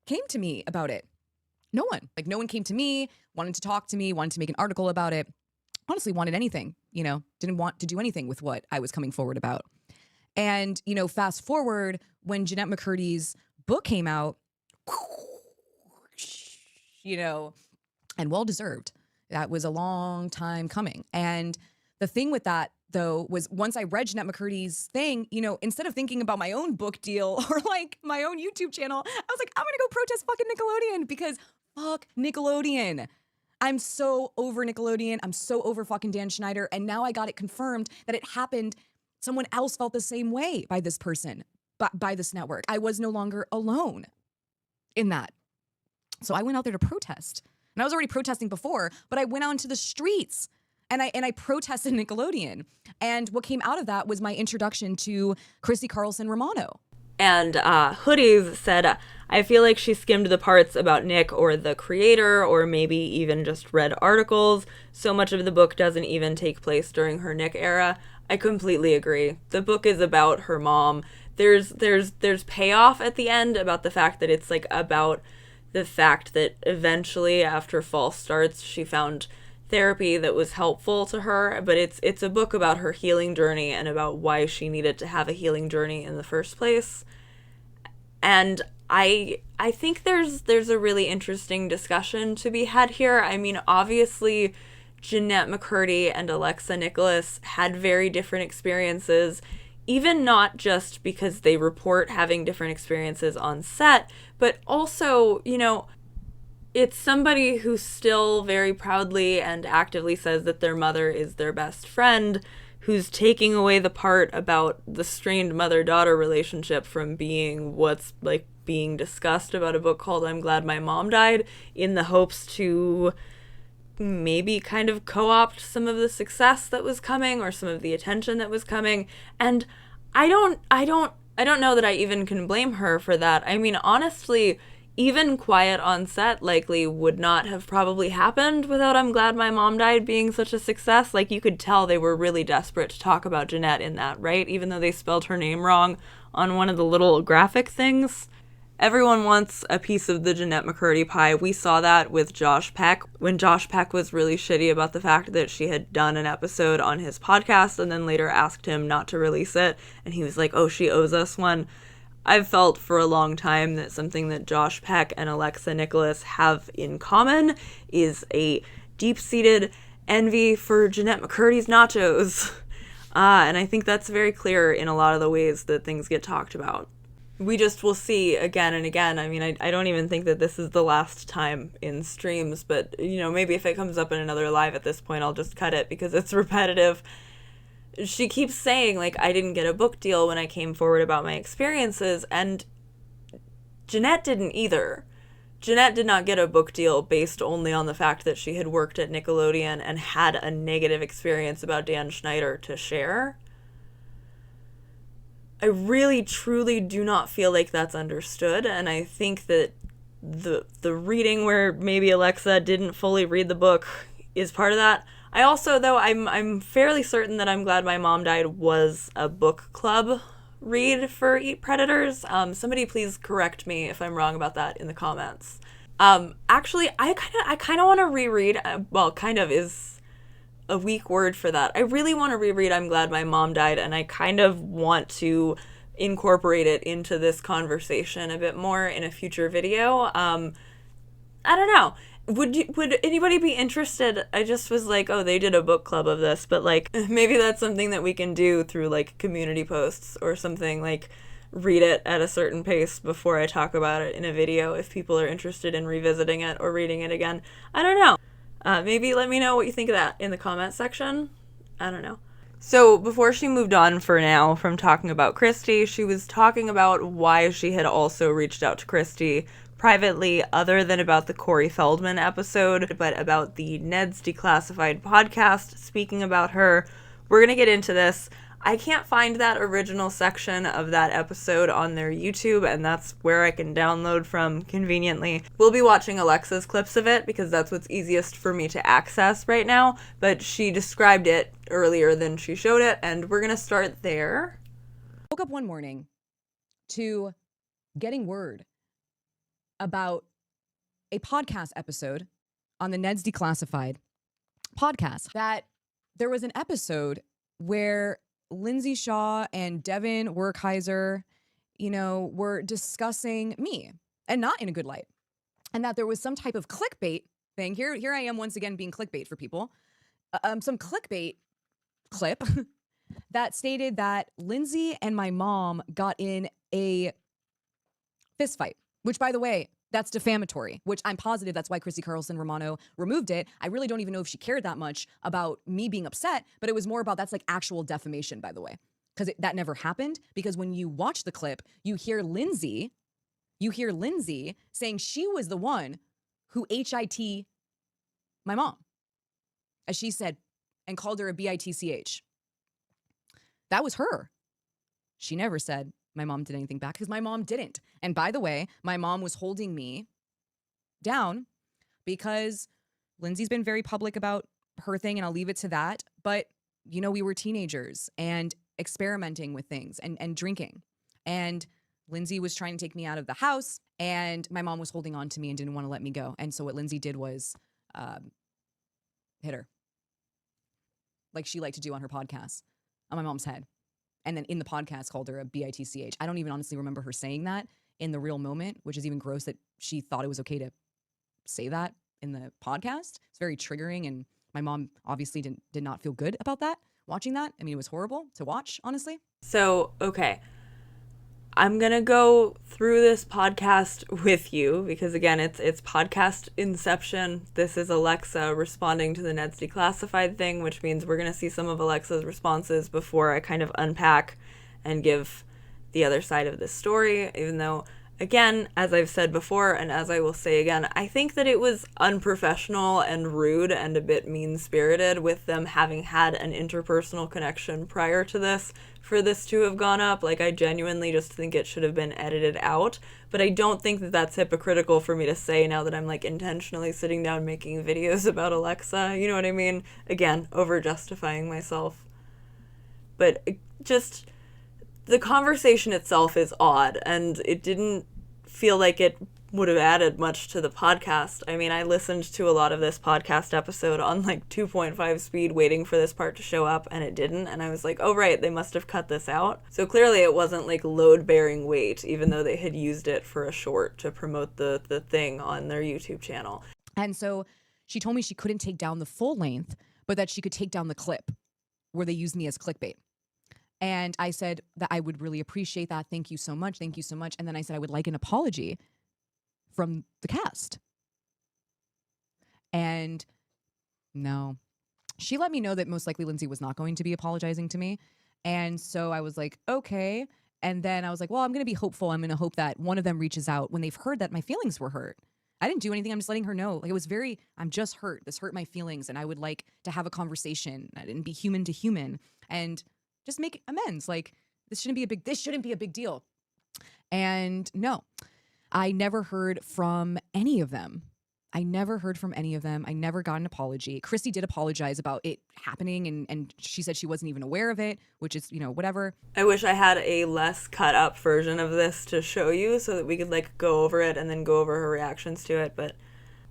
came to me about it. No one came to me, wanted to talk to me, wanted to make an article about it. Honestly, wanted anything, you know, didn't want to do anything with what I was coming forward about. And, you know, fast forward when Jeanette McCurdy's book came out, you know, and well-deserved. That was a long time coming. And the thing with that, though, was once I read Jeanette McCurdy's thing, you know, instead of thinking about my own book deal or like my own YouTube channel, I was like, I'm going to go protest fucking Nickelodeon because fuck Nickelodeon. I'm so over Nickelodeon. I'm so over fucking Dan Schneider. And now I got it confirmed that it happened. Someone else felt the same way by this person, by this network. I was no longer alone in that. So I went out there to protest. And I was already protesting before, but I went out into the streets and I protested Nickelodeon. And what came out of that was my introduction to Christy Carlson Romano. And Hoodies said, I feel like she skimmed the parts about Nick or the creator, or maybe even just read articles. So much of the book doesn't even take place during her Nick era. I completely agree. The book is about her mom. There's payoff at the end about the fact that it's like about the fact that eventually after false starts, she found therapy that was helpful to her, but it's a book about her healing journey and about why she needed to have a healing journey in the first place. And I think there's a really interesting discussion to be had here. I mean, obviously, Jeanette McCurdy and Alexa Nikolas had very different experiences, even not just because they report having different experiences on set, but also, you know, it's somebody who still very proudly and actively says that their mother is their best friend, who's taking away the part about the strained mother-daughter relationship from being what's like being discussed about a book called I'm Glad My Mom Died, in the hopes to maybe kind of co-opt some of the success that was coming or some of the attention that was coming. And I don't know that I even can blame her for that. I mean, honestly, even Quiet on Set likely would not have probably happened without I'm Glad My Mom Died being such a success. Like, you could tell they were really desperate to talk about Jeanette in that, right? Even though they spelled her name wrong on one of the little graphic things. Everyone wants a piece of the Jeanette McCurdy pie. We saw that with Josh Peck when Josh Peck was really shitty about the fact that she had done an episode on his podcast and then later asked him not to release it. And he was like, oh, she owes us one. I've felt for a long time that something that Josh Peck and Alexa Nikolas have in common is a deep-seated envy for Jeanette McCurdy's nachos. And I think that's very clear in a lot of the ways that things get talked about. We just will see again and again. I mean, I don't even think that this is the last time in streams, but, you know, maybe if it comes up in another live at this point, I'll just cut it because it's repetitive. She keeps saying, like, I didn't get a book deal when I came forward about my experiences, and Jeanette didn't either. Jeanette did not get a book deal based only on the fact that she had worked at Nickelodeon and had a negative experience about Dan Schneider to share. I really, truly do not feel like that's understood, and I think that the reading where maybe Alexa didn't fully read the book is part of that. I also, though, I'm fairly certain that I'm Glad My Mom Died was a book club read for Eat Predators. Somebody please correct me if I'm wrong about that in the comments. Actually, I kind of want to reread, well, kind of is a weak word for that. I really want to reread I'm Glad My Mom Died, and I kind of want to incorporate it into this conversation a bit more in a future video. I don't know. Would anybody be interested? I just was like, oh, they did a book club of this, but like maybe that's something that we can do through like community posts or something, like read it at a certain pace before I talk about it in a video if people are interested in revisiting it or reading it again. I don't know. Maybe let me know what you think of that in the comment section. I don't know. So before she moved on for now from talking about Christy, she was talking about why she had also reached out to Christy privately, other than about the Corey Feldman episode, but about the Ned's Declassified podcast, speaking about her. We're going to get into this. I can't find that original section of that episode on their YouTube, and that's where I can download from conveniently. We'll be watching Alexa's clips of it because that's what's easiest for me to access right now, but she described it earlier than she showed it, and we're going to start there. Woke up one morning to getting word about a podcast episode on the Ned's Declassified podcast that there was an episode where Lindsay Shaw and Devin Werkheiser, were discussing me, and not in a good light. And that there was some type of clickbait thing. Here I am once again being clickbait for people. Some clickbait clip that stated that Lindsay and my mom got in a fist fight, which, by the way, that's defamatory, which I'm positive that's why Christy Carlson Romano removed it. I really don't even know if she cared that much about me being upset, but it was more about that's like actual defamation, by the way, because that never happened. Because when you watch the clip, you hear Lindsay saying she was the one who HIT my mom, as she said, and called her a bitch. That was her. She never said my mom did anything back, because my mom didn't. And by the way, my mom was holding me down because Lindsay's been very public about her thing, and I'll leave it to that. But, you know, we were teenagers and experimenting with things and drinking. And Lindsay was trying to take me out of the house, and my mom was holding on to me and didn't want to let me go. And so what Lindsay did was hit her, like she liked to do on her podcast, on my mom's head. And then in the podcast called her a bitch. I don't even honestly remember her saying that in the real moment, which is even gross that she thought it was okay to say that in the podcast. It's very triggering, and my mom obviously did not feel good about that, watching that. I mean, it was horrible to watch, honestly. So, okay. I'm going to go through this podcast with you because, again, it's podcast inception. This is Alexa responding to the Ned's Declassified thing, which means we're going to see some of Alexa's responses before I kind of unpack and give the other side of this story, even though, again, as I've said before, and as I will say again, I think that it was unprofessional and rude and a bit mean-spirited with them having had an interpersonal connection prior to this for this to have gone up. Like, I genuinely just think it should have been edited out, but I don't think that that's hypocritical for me to say now that I'm, like, intentionally sitting down making videos about Alexa. You know what I mean? Again, over-justifying myself. But just the conversation itself is odd, and it didn't feel like it would have added much to the podcast. I mean, I listened to a lot of this podcast episode on like 2.5 speed waiting for this part to show up, and it didn't, and I was like, oh right, they must have cut this out. So clearly it wasn't like load-bearing weight, even though they had used it for a short to promote the thing on their YouTube channel. And so she told me she couldn't take down the full length, but that she could take down the clip where they used me as clickbait. And I said that I would really appreciate that. Thank you so much. Thank you so much. And then I said I would like an apology from the cast. And no, she let me know that most likely Lindsay was not going to be apologizing to me. And so I was like, okay. And then I was like, well, I'm going to be hopeful. I'm going to hope that one of them reaches out when they've heard that my feelings were hurt. I didn't do anything. I'm just letting her know. Like, it was I'm just hurt. This hurt my feelings. And I would like to have a conversation and be human to human and just make amends. Like, this shouldn't be a big deal. And no, I never heard from any of them. I never got an apology. Christy did apologize about it happening, and she said she wasn't even aware of it, which is, you know, whatever. I wish I had a less cut up version of this to show you so that we could like go over it and then go over her reactions to it, but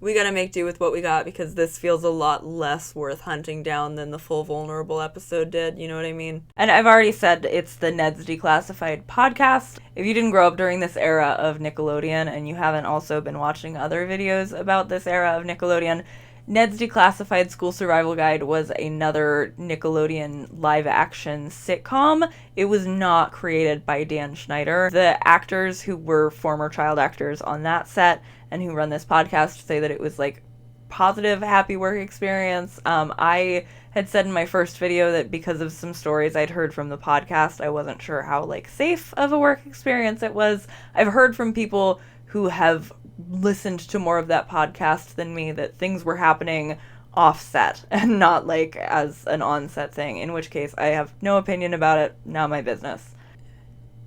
we gotta make do with what we got because this feels a lot less worth hunting down than the full vulnerable episode did, you know what I mean? And I've already said it's the Ned's Declassified podcast. If you didn't grow up during this era of Nickelodeon and you haven't also been watching other videos about this era of Nickelodeon, Ned's Declassified School Survival Guide was another Nickelodeon live-action sitcom. It was not created by Dan Schneider. The actors who were former child actors on that set and who run this podcast say that it was like positive, happy work experience. I had said in my first video that because of some stories I'd heard from the podcast, I wasn't sure how like safe of a work experience it was. I've heard from people who have listened to more of that podcast than me that things were happening offset and not like as an onset thing, in which case I have no opinion about it, not my business.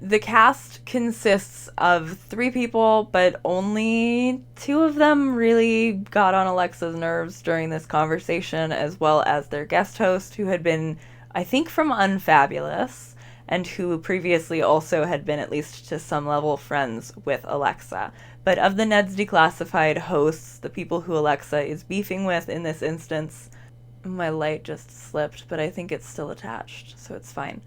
The cast consists of 3 people, but only 2 of them really got on Alexa's nerves during this conversation, as well as their guest host, who had been, I think, from Unfabulous, and who previously also had been, at least to some level, friends with Alexa. But of the Ned's Declassified hosts, the people who Alexa is beefing with in this instance, my light just slipped, but I think it's still attached, so it's fine.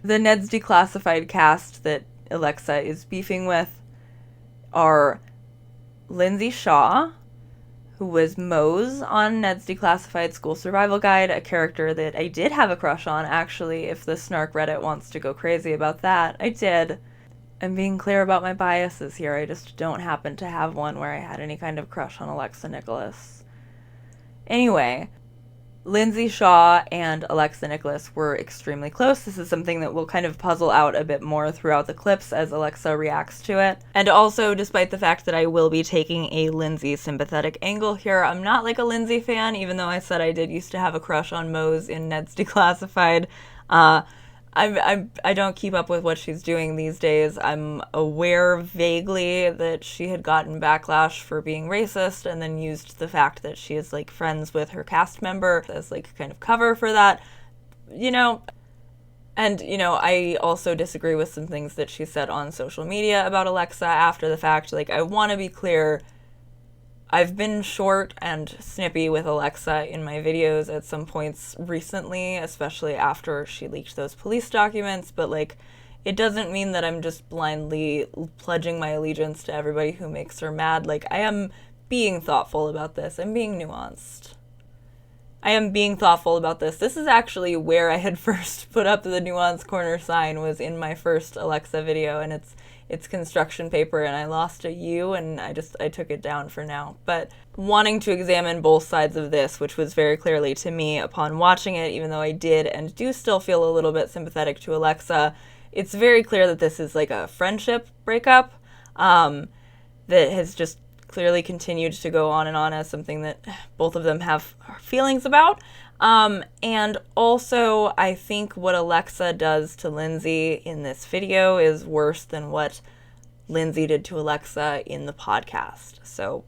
The Ned's Declassified cast that Alexa is beefing with are Lindsay Shaw, who was Mose on Ned's Declassified School Survival Guide, a character that I did have a crush on, actually, if the Snark Reddit wants to go crazy about that. I did. I'm being clear about my biases here. I just don't happen to have one where I had any kind of crush on Alexa Nikolas. Anyway, Lindsay Shaw and Alexa Nikolas were extremely close. This is something that will kind of puzzle out a bit more throughout the clips as Alexa reacts to it. And also, despite the fact that I will be taking a Lindsay sympathetic angle here, I'm not like a Lindsay fan, even though I said I did used to have a crush on Mose in Ned's Declassified. I don't keep up with what she's doing these days. I'm aware vaguely that she had gotten backlash for being racist and then used the fact that she is like friends with her cast member as like kind of cover for that, you know. And, you know, I also disagree with some things that she said on social media about Alexa after the fact. Like, I want to be clear, I've been short and snippy with Alexa in my videos at some points recently, especially after she leaked those police documents, but like, it doesn't mean that I'm just blindly pledging my allegiance to everybody who makes her mad. Like, I am being thoughtful about this. I'm being nuanced. I am being thoughtful about this. This is actually where I had first put up the Nuance Corner sign, was in my first Alexa video, and it's construction paper, and I lost a U, and I took it down for now. But wanting to examine both sides of this, which was very clearly to me upon watching it, even though I did and do still feel a little bit sympathetic to Alexa, it's very clear that this is like a friendship breakup that has just clearly continued to go on and on as something that both of them have feelings about. And also, I think what Alexa does to Lindsay in this video is worse than what Lindsay did to Alexa in the podcast. So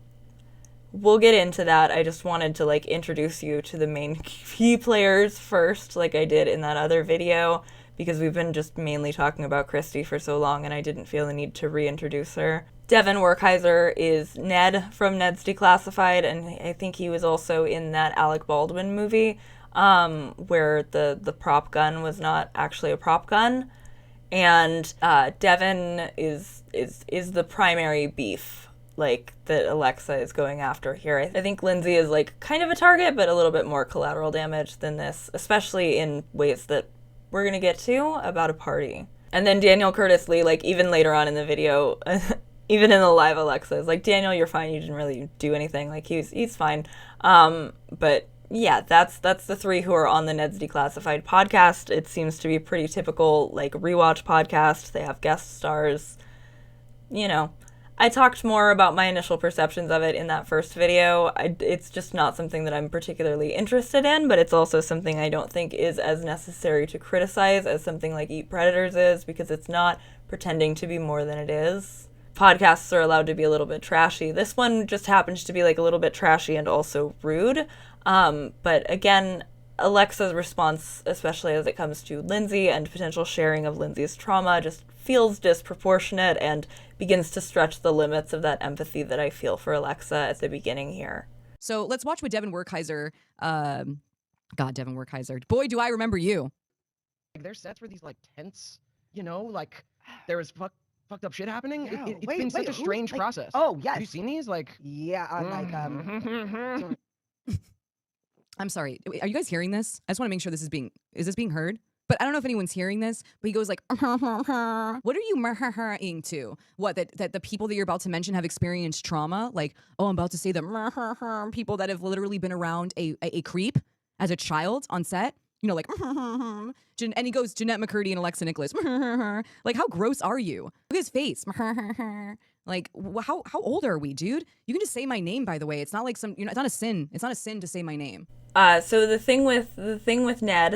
we'll get into that. I just wanted to like introduce you to the main key players first, like I did in that other video, because we've been just mainly talking about Christy for so long and I didn't feel the need to reintroduce her. Devin Werkheiser is Ned from Ned's Declassified, and I think he was also in that Alec Baldwin movie where the prop gun was not actually a prop gun. And Devin is the primary beef, like, that Alexa is going after here. I think Lindsay is like kind of a target, but a little bit more collateral damage than this, especially in ways that we're gonna get to about a party. And then Daniel Curtis Lee, like, even later on in the video, even in the live Alexa, is like, Daniel, you're fine. You didn't really do anything. Like, he's fine. But yeah, that's the three who are on the Ned's Declassified podcast. It seems to be pretty typical, like, rewatch podcast. They have guest stars. You know, I talked more about my initial perceptions of it in that first video. It's just not something that I'm particularly interested in, but it's also something I don't think is as necessary to criticize as something like Eat Predators is, because it's not pretending to be more than it is. Podcasts are allowed to be a little bit trashy. This one just happens to be like a little bit trashy and also rude. But again, Alexa's response, especially as it comes to Lindsay and potential sharing of Lindsay's trauma, just feels disproportionate and begins to stretch the limits of that empathy that I feel for Alexa at the beginning here. So let's watch what Devin Werkheiser, God, Devin Werkheiser, boy, do I remember you. There's sets where these like tense, you know, like there was fucked up shit happening. Yeah. It's been such a strange process. Oh, yes. Have you seen these? Like, yeah, I'm sorry. Are you guys hearing this? I just want to make sure is this being heard? But I don't know if anyone's hearing this, but he goes like, what are you to? What, that the people that you're about to mention have experienced trauma? Like, oh, I'm about to say the people that have literally been around a creep as a child on set. You know, like, and he goes, Jeanette McCurdy and Alexa Nikolas. Like, how gross are you? Look at his face. Like, how old are we, dude? You can just say my name, by the way. It's not like it's not a sin. It's not a sin to say my name. So the thing with Ned,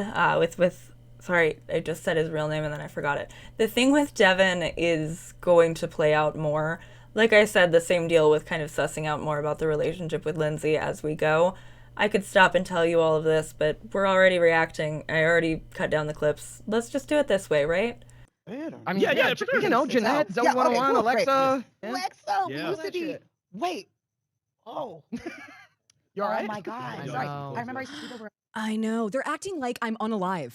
sorry, I just said his real name and then I forgot it. The thing with Devin is going to play out more. Like I said, the same deal with kind of sussing out more about the relationship with Lindsay as we go. I could stop and tell you all of this, but we're already reacting. I already cut down the clips. Let's just do it this way, right? I mean, yeah, you know, Jeanette, Zoe 101, cool, Alexa. great. Alexa, Yeah. Lucidity. Wait. Oh. You all right? Oh my God. I Sorry. know. I remember I people were. I know. They're acting like I'm unalive.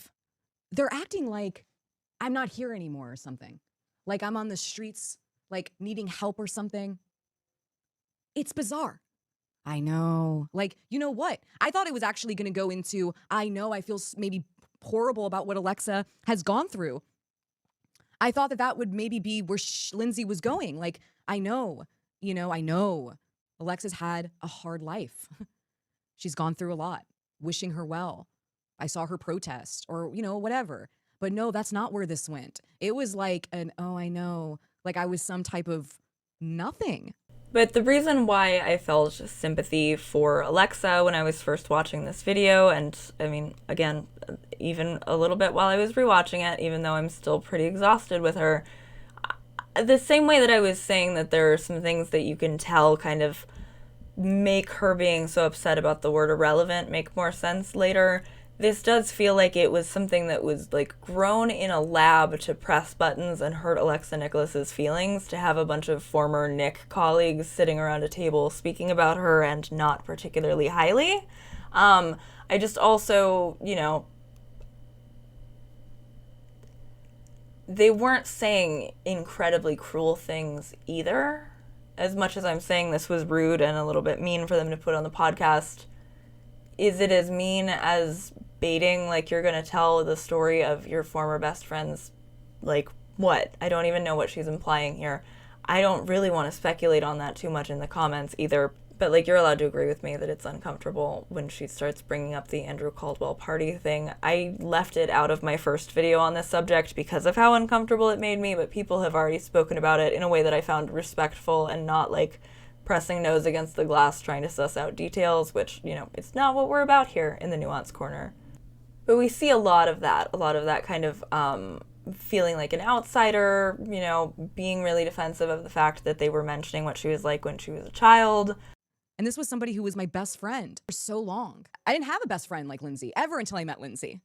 They're acting like I'm not here anymore or something. Like I'm on the streets, like needing help or something. It's bizarre. I know. Like, you know what? I thought it was actually going to go into, I know I feel maybe horrible about what Alexa has gone through. I thought that that would maybe be where Lindsay was going. Like, I know, I know Alexa's had a hard life. She's gone through a lot. Wishing her well. I saw her protest or, whatever. But no, that's not where this went. It was like oh, I know. Like I was some type of nothing. But the reason why I felt sympathy for Alexa when I was first watching this video, and I mean, again, even a little bit while I was rewatching it, even though I'm still pretty exhausted with her, the same way that I was saying that there are some things that you can tell kind of make her being so upset about the word irrelevant make more sense later. This does feel like it was something that was like grown in a lab to press buttons and hurt Alexa Nikolas's feelings, to have a bunch of former Nick colleagues sitting around a table speaking about her and not particularly highly. I just also, they weren't saying incredibly cruel things either. As much as I'm saying this was rude and a little bit mean for them to put on the podcast, is it as mean as baiting, like you're going to tell the story of your former best friend's, like, what? I don't even know what she's implying here. I don't really want to speculate on that too much in the comments either, but, like, you're allowed to agree with me that it's uncomfortable when she starts bringing up the Andrew Caldwell party thing. I left it out of my first video on this subject because of how uncomfortable it made me, but people have already spoken about it in a way that I found respectful and not, like, pressing nose against the glass trying to suss out details, which, it's not what we're about here in the Nuance Corner. But we see a lot of that kind of feeling like an outsider, being really defensive of the fact that they were mentioning what she was like when she was a child. And this was somebody who was my best friend for so long. I didn't have a best friend like Lindsay ever until I met Lindsay.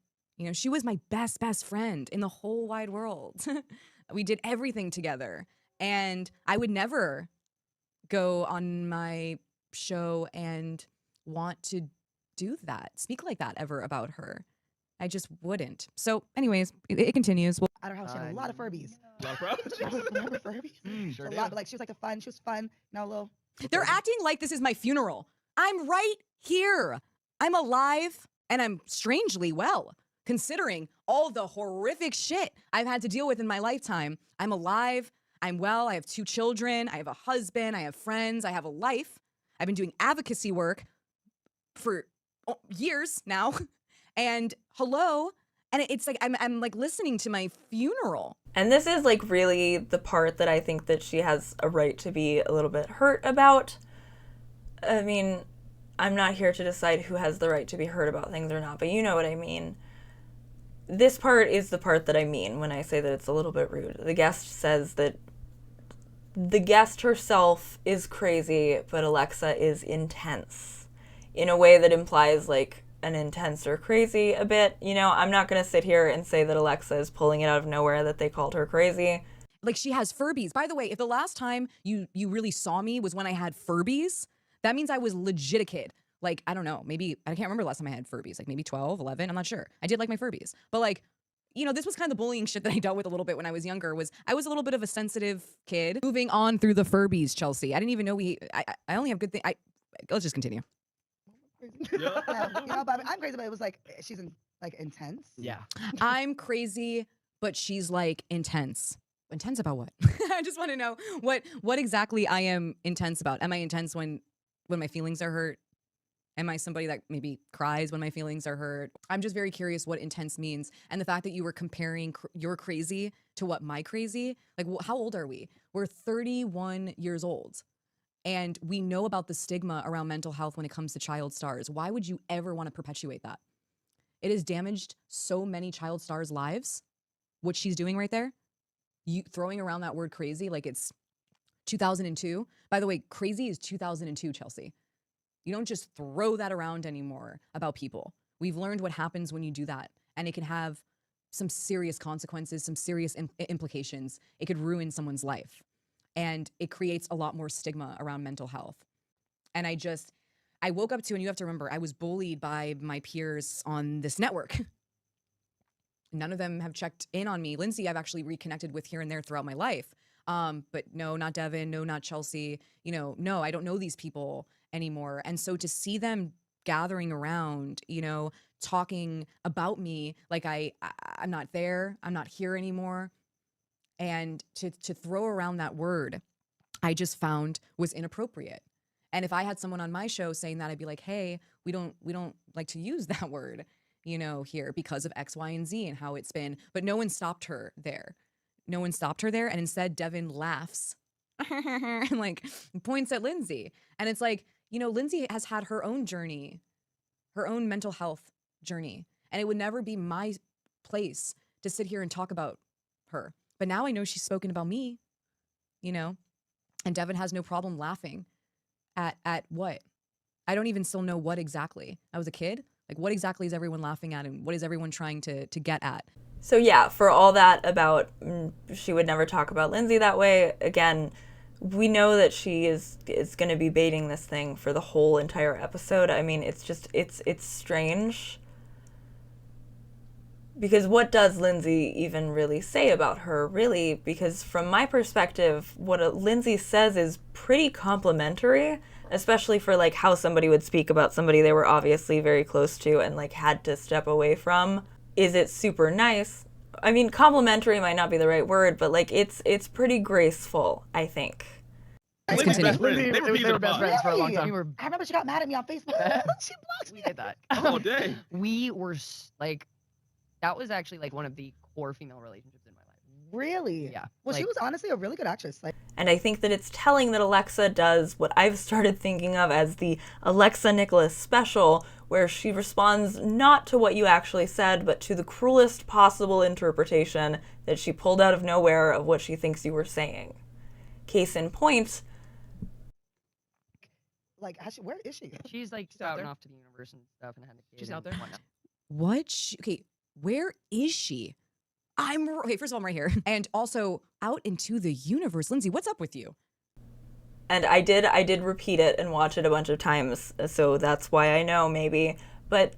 She was my best friend in the whole wide world. We did everything together. And I would never go on my show and want to do that, speak like that ever about her. I just wouldn't. So anyways, it continues. Well, At her house, she had a lot of Furbies. Remember Furbies? Sure A did. lot, but like she was fun. Now a little. they're acting like this is my funeral. I'm right here. I'm alive and I'm strangely well, considering all the horrific shit I've had to deal with in my lifetime. I'm alive. I'm well. I have 2 children. I have a husband. I have friends. I have a life. I've been doing advocacy work for years now. And hello. And it's like I'm like listening to my funeral. And this is like really the part that I think that she has a right to be a little bit hurt about. I mean, I'm not here to decide who has the right to be hurt about things or not, but you know what I mean. This part is the part that I mean when I say that it's a little bit rude. The guest says that the guest herself is crazy, but Alexa is intense in a way that implies like an intense or crazy a bit. I'm not going to sit here and say that Alexa is pulling it out of nowhere that they called her crazy. Like she has Furbies. By the way, if the last time you really saw me was when I had Furbies, that means I was legit a kid. Like, I don't know, maybe, I can't remember the last time I had Furbies, like maybe 12, 11, I'm not sure. I did like my Furbies. But like, this was kind of the bullying shit that I dealt with a little bit when I was younger. I was a little bit of a sensitive kid. Moving on through the Furbies, Chelsea. I didn't even know I only have good things. Let's just continue. Yeah, but I'm crazy, but it was like she's intense. Yeah. I'm crazy, but she's like intense. Intense about what? I just want to know what exactly I am intense about. Am I intense when my feelings are hurt? Am I somebody that maybe cries when my feelings are hurt? I'm just very curious what intense means. And the fact that you were comparing your crazy to what my crazy, like how old are we? We're 31 years old. And we know about the stigma around mental health when it comes to child stars. Why would you ever want to perpetuate that? It has damaged so many child stars' lives. What she's doing right there, you throwing around that word crazy like it's 2002. By the way, crazy is 2002, Chelsea. You don't just throw that around anymore about people. We've learned what happens when you do that. And it can have some serious consequences, some serious implications. It could ruin someone's life. And it creates a lot more stigma around mental health. And I woke up to, and you have to remember, I was bullied by my peers on this network. None of them have checked in on me. Lindsay, I've actually reconnected with here and there throughout my life. But no, not Devin. No, not Chelsea. You know, no, I don't know these people anymore. And so to see them gathering around, you know, talking about me like I'm not there, I'm not here anymore, and to throw around that word, I just found was inappropriate. And if I had someone on my show saying that, I'd be like, hey, we don't like to use that word, you know, here because of X, Y, and Z and how it's been. But no one stopped her there. No one stopped her there. And instead, Devin laughs and like points at Lindsay. And it's like, you know, Lindsay has had her own journey, her own mental health journey. And it would never be my place to sit here and talk about her. But now I know she's spoken about me, you know, and Devin has no problem laughing at what? I don't even still know what exactly. I was a kid. Like, what exactly is everyone laughing at, and what is everyone trying to get at? So yeah, for all that about she would never talk about Lindsay that way, again, we know that she is going to be baiting this thing for the whole entire episode. I mean, it's just, it's strange. Because what does Lindsay even really say about her, really? Because from my perspective, what Lindsay says is pretty complimentary, especially for like how somebody would speak about somebody they were obviously very close to and like had to step away from. Is it super nice? I mean, complimentary might not be the right word, but like it's pretty graceful, I think. Let's continue. They were best friends for a long time. I remember she got mad at me on Facebook. She blocked me. We did that. Oh, dang. We were like, that was actually like one of the core female relationships in my life. Really? Yeah. Well, she like- was honestly a really good actress. Like, And I think that it's telling that Alexa does what I've started thinking of as the Alexa Nikolas special, where she responds not to what you actually said, but to the cruelest possible interpretation that she pulled out of nowhere of what she thinks you were saying. Case in point. like, where is she? She's like out spouting there. off to the universe and stuff and had a kid. She's and out there. whatnot. Okay, where is she? Okay, first of all, I'm right here. And also out into the universe. Lindsay, what's up with you? And I did repeat it and watch it a bunch of times, so that's why I know, maybe. But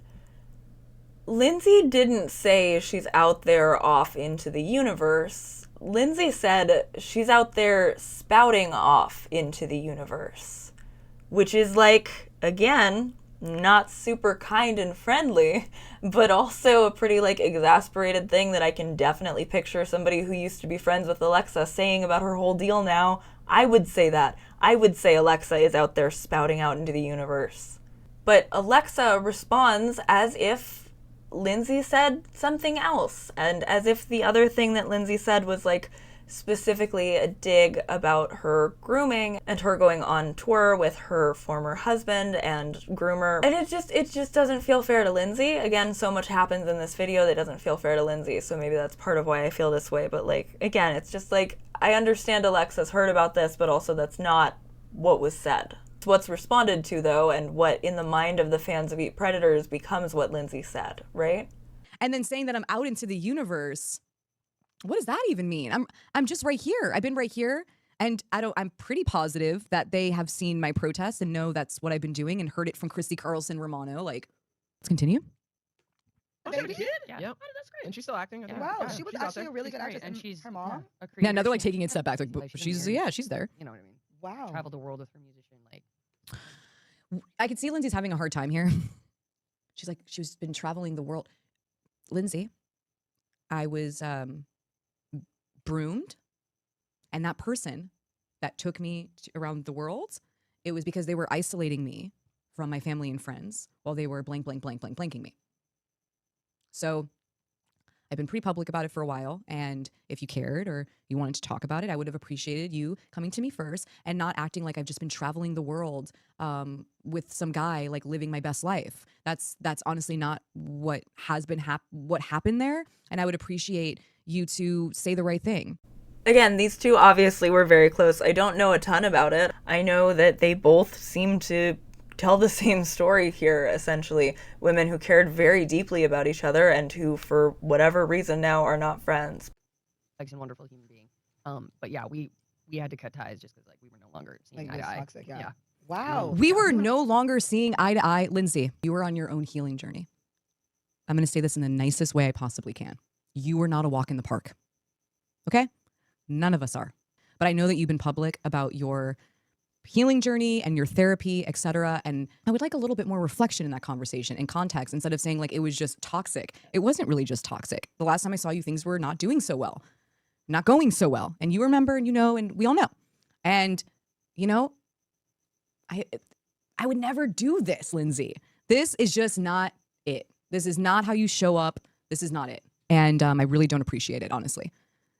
Lindsay didn't say she's out there off into the universe. Lindsay said she's out there spouting off into the universe, which is like, again, not super kind and friendly, but also a pretty like exasperated thing that I can definitely picture somebody who used to be friends with Alexa saying about her whole deal now. I would say that. I would say Alexa is out there spouting out into the universe. But Alexa responds as if Lindsay said something else, and as if the other thing that Lindsay said was like specifically a dig about her grooming and her going on tour with her former husband and groomer. And it just doesn't feel fair to Lindsay. Again, so much happens in this video that doesn't feel fair to Lindsay, so maybe that's part of why I feel this way. But like, again, it's just like, I understand Alexa's heard about this, but also that's not what was said. It's what's responded to, though, and what in the mind of the fans of Eat Predators becomes what Lindsay said, right? And then saying that I'm out into the universe. What does that even mean? I'm just right here. I've been right here, and I'm pretty positive that they have seen my protest and know that's what I've been doing and heard it from Christy Carlson Romano. Like, let's continue. Oh, she had a kid? Yeah. Yep. Oh, that's great. And she's still acting. I think. Wow, Yeah, she was she's out actually there. a really good Great, actress. and she's her mom. a Yeah, creator. now they're like She- taking it a step back. Like, like, she's been here, yeah, she's there. You know what I mean? Wow. Traveled the world with her musician. Like, I could see Lindsay's having a hard time here. She's been traveling the world. Lindsay, I was broomed, and that person that took me around the world, it was because they were isolating me from my family and friends while they were blanking me. So I've been pretty public about it for a while, and if you cared or you wanted to talk about it, I would have appreciated you coming to me first and not acting like I've just been traveling the world with some guy, like living my best life. That's honestly not what has been what happened there, and I would appreciate you to say the right thing. Again, these two obviously were very close. I don't know a ton about it. I know that they both seem to tell the same story here, essentially. Women who cared very deeply about each other and who, for whatever reason now, are not friends. like, a wonderful human being. But yeah, we had to cut ties just because like we were no longer seeing Like, eye it to was eye. toxic, yeah. Yeah. Wow. We were no longer seeing eye to eye. Lindsay, you were on your own healing journey. I'm going to say this in the nicest way I possibly can. You were not a walk in the park. Okay? None of us are. but I know that you've been public about your healing journey and your therapy, etc. And I would like a little bit more reflection in that conversation and context instead of saying like it was just toxic. It wasn't really just toxic. The last time I saw you, things were not doing so well, not going so well. And you remember and you know, and we all know. And, you know, I would never do this, Lindsay. This is just not it. This is not how you show up. This is not it. And I really don't appreciate it, honestly.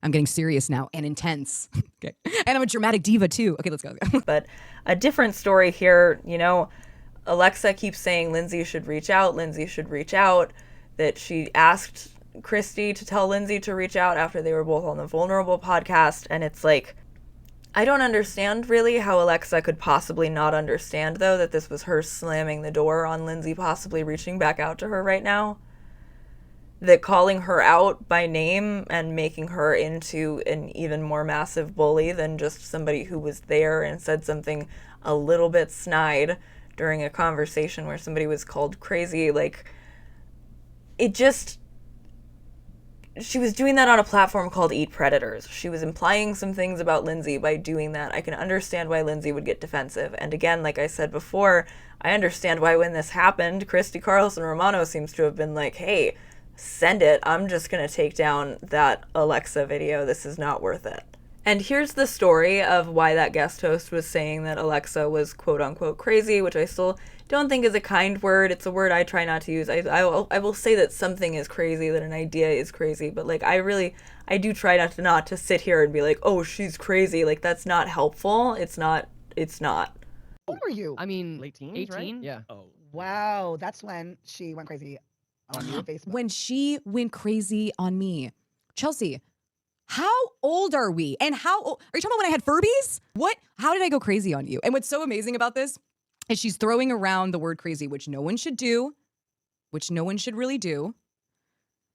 I'm getting serious now and intense. Okay. And I'm a dramatic diva too. Okay, let's go. But a different story here, you know, Alexa keeps saying Lindsay should reach out, Lindsay should reach out, that she asked Christy to tell Lindsay to reach out after they were both on the Vulnerable podcast. And it's like, I don't understand really how Alexa could possibly not understand, though, that this was her slamming the door on Lindsay possibly reaching back out to her right now. That calling her out by name and making her into an even more massive bully than just somebody who was there and said something a little bit snide during a conversation where somebody was called crazy, like, it just... She was doing that on a platform called Eat Predators. She was implying some things about Lindsay by doing that. I can understand why Lindsay would get defensive. And again, like I said before, I understand why when this happened, Christy Carlson Romano seems to have been like, hey, send it. I'm just going to take down that Alexa video. This is not worth it. And here's the story of why that guest host was saying that Alexa was quote unquote crazy, which I still don't think is a kind word. It's a word I try not to use. I will say that something is crazy, that an idea is crazy, but like I do try not to sit here and be like, oh, she's crazy. Like that's not helpful. It's not. How old were you? I mean, Late teens, 18? right? Yeah. Oh. Wow, that's when she went crazy on your Facebook. When she went crazy on me. Chelsea, how old are we? And how old, are you talking about when I had Furbies? How did I go crazy on you? And what's so amazing about this is she's throwing around the word crazy, which no one should do, which no one should really do.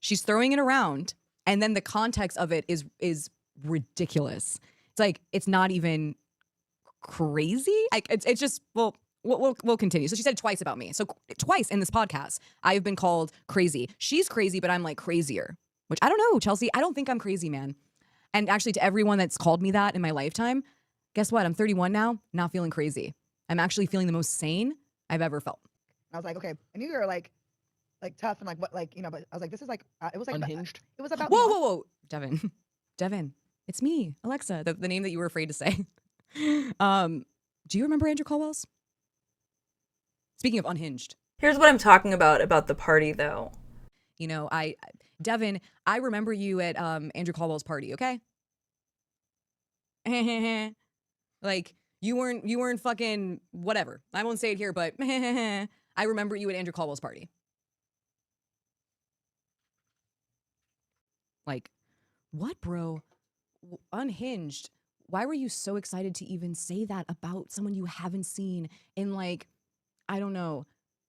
She's throwing it around. And then the context of it is ridiculous. It's like, it's not even crazy. It's just, well, we'll continue. So she said it twice about me. So twice in this podcast, I've been called crazy. She's crazy, but I'm like crazier, which I don't know, Chelsea. I don't think I'm crazy, man. And actually to everyone that's called me that in my lifetime, guess what? I'm 31 now, not feeling crazy. I'm actually feeling the most sane I've ever felt. I was like, okay, I knew you were like tough and like what, like, you know, but I was like, this is like, it was like, Unhinged. it was about. Whoa. Devin, it's me, Alexa, the name that you were afraid to say. Do you remember Andrew Caldwell's? Speaking of unhinged. Here's what I'm talking about the party, though. You know, Devin, I remember you at Andrew Caldwell's party, okay? Like, you weren't fucking whatever. I won't say it here, but I remember you at Andrew Caldwell's party. Like, what, bro? Unhinged. Why were you so excited to even say that about someone you haven't seen in, like, I don't know.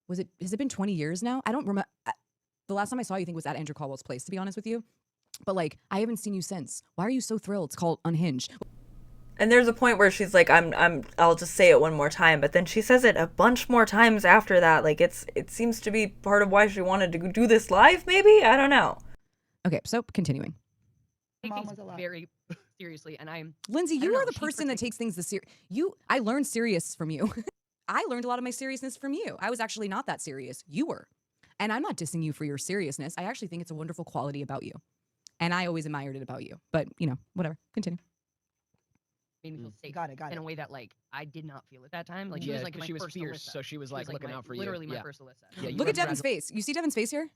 Has it been 20 years now? I don't remember. The last time I saw you, I think, was at Andrew Caldwell's place, to be honest with you. But like, I haven't seen you since. Why are you so thrilled? It's called Unhinged. And there's a point where she's like, I'll just say it one more time. But then she says it a bunch more times after that. Like, it seems to be part of why she wanted to do this live, maybe? I don't know. Okay, so continuing. Take Mom things was a lot. very seriously, and I'm Lindsay, I you don't are know, the she's person that protecting- takes things I learned serious from you. I learned a lot of my seriousness from you. I was actually not that serious. You were. And I'm not dissing you for your seriousness. I actually think it's a wonderful quality about you. And I always admired it about you. But, you know, whatever. Continue. made me feel safe Got it. in a way that like I did not feel at that time. Like she Yeah, was like 'cause my she was first fierce, Alyssa. so she was like looking my, out for you. literally my Yeah. first Alyssa. Yeah, you Look went at Devin's around- face. You see Devin's face here?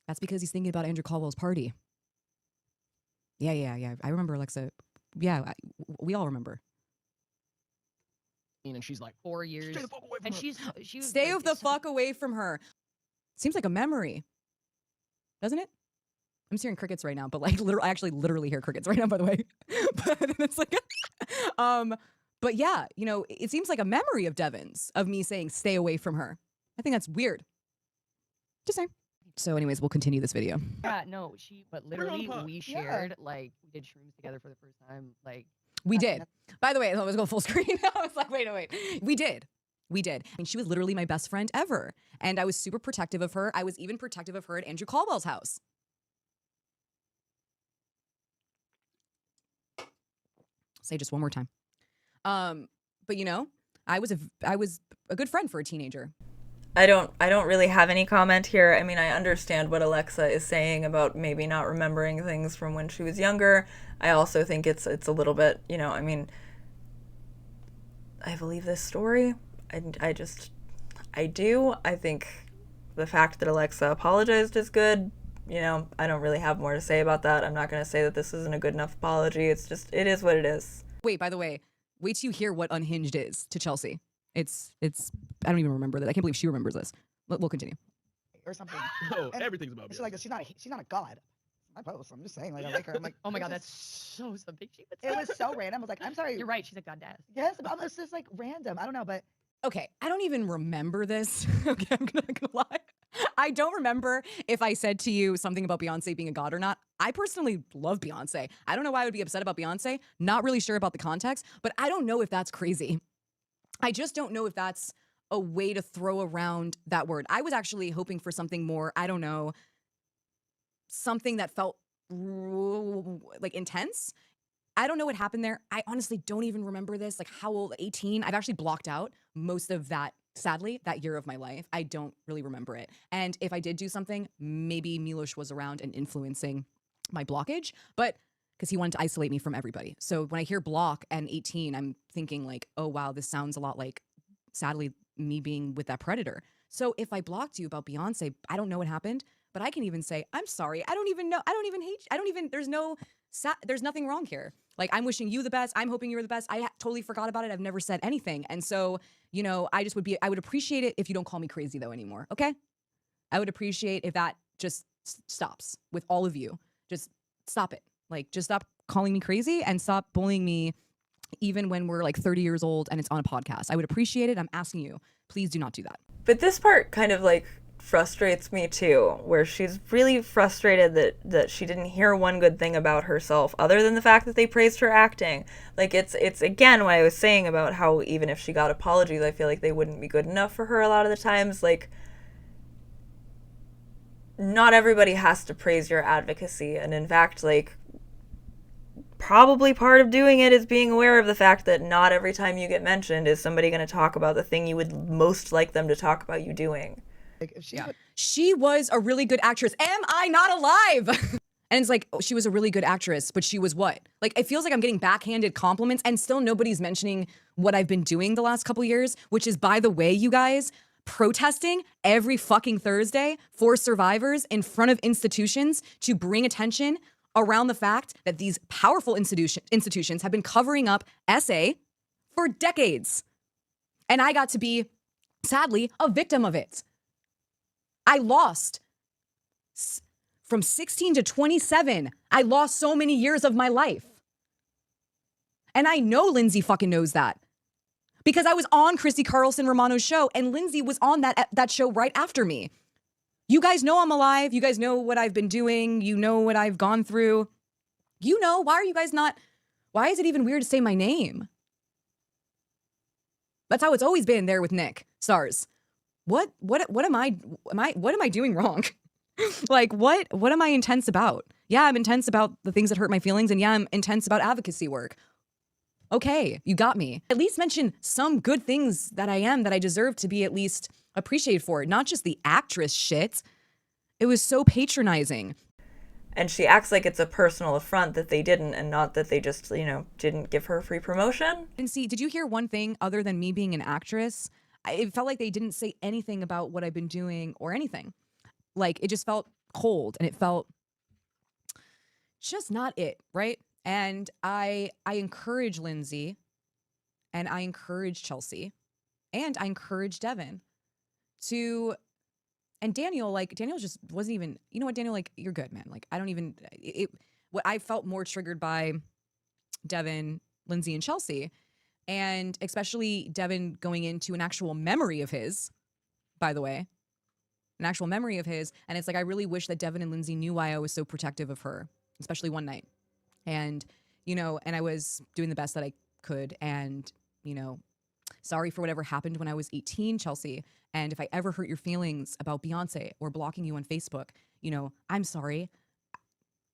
That's because he's thinking about Andrew Caldwell's party. Yeah. I remember Alexa. Yeah, we all remember. And she's like, 4 years. "Stay the fuck away from And her." she was Stay like, the it's so- fuck away from her. Seems like a memory, doesn't it? I'm just hearing crickets right now, but like I actually literally hear crickets right now, by the way. But it's like, but yeah, you know, it seems like a memory of Devin's of me saying stay away from her. I think that's weird. Just saying. So, anyways, we'll continue this video. Yeah, no, but Put her on literally the pot. we Yeah. shared like we did shrooms together for the first time. Like We did. By the way, I was going full screen. I was like, wait. We did. I mean, she was literally my best friend ever. And I was super protective of her. I was even protective of her at Andrew Caldwell's house. Say just one more time. But you know, I was a good friend for a teenager. I don't really have any comment here. I mean, I understand what Alexa is saying about maybe not remembering things from when she was younger. I also think it's a little bit, you know, I mean, I believe this story. I do. I think the fact that Alexa apologized is good. You know, I don't really have more to say about that. I'm not going to say that this isn't a good enough apology. It's just, it is what it is. Wait, by the way, wait till you hear what unhinged is to Chelsea. It's I don't even remember that. I can't believe she remembers this. We'll continue. Or something. No, And everything's about she's Beyonce. like, she's not a god. I post. I'm just saying, like, I like her. I'm like, Oh my god, this that's so something she would is- say. It was so random. I was like, I'm sorry. You're right. She's a goddess. Yes, but it's just like random. I don't know, but Okay, I don't even remember this. Okay, I'm not gonna lie. I don't remember if I said to you something about Beyonce being a god or not. I personally love Beyonce. I don't know why I would be upset about Beyonce. Not really sure about the context, but I don't know if that's crazy. I just don't know if that's a way to throw around that word. I was actually hoping for something more, I don't know, something that felt like intense. I don't know what happened there. I honestly don't even remember this. Like how old? 18? I've actually blocked out most of that, sadly, that year of my life. I don't really remember it. And if I did do something, maybe Milos was around and influencing my blockage, but because he wanted to isolate me from everybody. So when I hear block and 18, I'm thinking like, oh wow, this sounds a lot like, sadly, me being with that predator. So if I blocked you about Beyonce, I don't know what happened, but I can even say, I'm sorry. I don't even know. I don't even hate you. I don't even, there's nothing wrong here. Like, I'm wishing you the best. I'm hoping you're the best. I totally forgot about it. I've never said anything. And so, you know, I would appreciate it if you don't call me crazy though anymore. Okay. I would appreciate if that just stops with all of you. Just stop it. Like, just stop calling me crazy and stop bullying me even when we're like 30 years old and it's on a podcast. I would appreciate it. I'm asking you, please do not do that. But this part kind of like frustrates me too, where she's really frustrated that she didn't hear one good thing about herself other than the fact that they praised her acting. Like it's again what I was saying about how even if she got apologies, I feel like they wouldn't be good enough for her a lot of the times. Like, not everybody has to praise your advocacy, and in fact, like, probably part of doing it is being aware of the fact that not every time you get mentioned is somebody going to talk about the thing you would most like them to talk about you doing. like, if she would, She was a really good actress. Am I not alive? And it's like, oh, she was a really good actress, but she was what? Like, it feels like I'm getting backhanded compliments and still nobody's mentioning what I've been doing the last couple years, which is, by the way, you guys, protesting every fucking Thursday for survivors in front of institutions to bring attention around the fact that these powerful institutions have been covering up SA for decades. And I got to be, sadly, a victim of it. I lost from 16 to 27. I lost so many years of my life. And I know Lindsay fucking knows that. Because I was on Christy Carlson Romano's show and Lindsay was on that show right after me. You guys know I'm alive. You guys know what I've been doing. You know what I've gone through. You know, why are you guys not, why is it even weird to say my name? That's how it's always been there with Nick Stars. What am I doing wrong? Like, what am I intense about? Yeah, I'm intense about the things that hurt my feelings, and yeah, I'm intense about advocacy work. Okay, you got me. At least mention some good things that I am, that I deserve to be at least appreciated for, not just the actress shit. It was so patronizing. And she acts like it's a personal affront that they didn't, and not that they just, you know, didn't give her free promotion. And see, did you hear one thing other than me being an actress? It felt like they didn't say anything about what I've been doing or anything. Like, it just felt cold and it felt just not it, right? And I encourage Lindsay and I encourage Chelsea and I encourage Devin to, and Daniel just wasn't even, you know what, Daniel, like, you're good, man. Like, I don't even, what I felt more triggered by Devin, Lindsay, and Chelsea, and especially Devin going into an actual memory of his, by the way, an actual memory of his. And it's like, I really wish that Devin and Lindsay knew why I was so protective of her, especially one night. And, you know, and I was doing the best that I could. And, you know, sorry for whatever happened when I was 18, Chelsea. And if I ever hurt your feelings about Beyonce or blocking you on Facebook, you know, I'm sorry.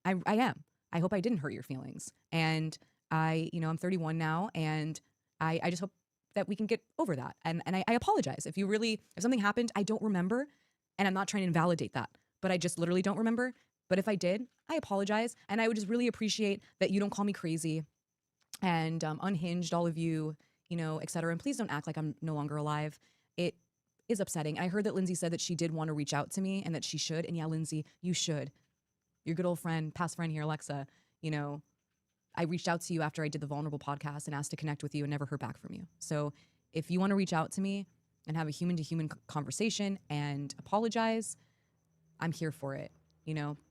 I am. I hope I didn't hurt your feelings. And I'm 31 now, and I just hope that we can get over that. And I apologize. If something happened, I don't remember, and I'm not trying to invalidate that, but I just literally don't remember. But if I did, I apologize. And I would just really appreciate that you don't call me crazy and unhinged, all of you, et cetera. And please don't act like I'm no longer alive. It is upsetting. I heard that Lindsay said that she did want to reach out to me and that she should. And yeah, Lindsay, you should. Your good old friend, past friend here, Alexa, I reached out to you after I did the Vulnerable podcast and asked to connect with you and never heard back from you. So if you want to reach out to me and have a human-to-human conversation and apologize, I'm here for it,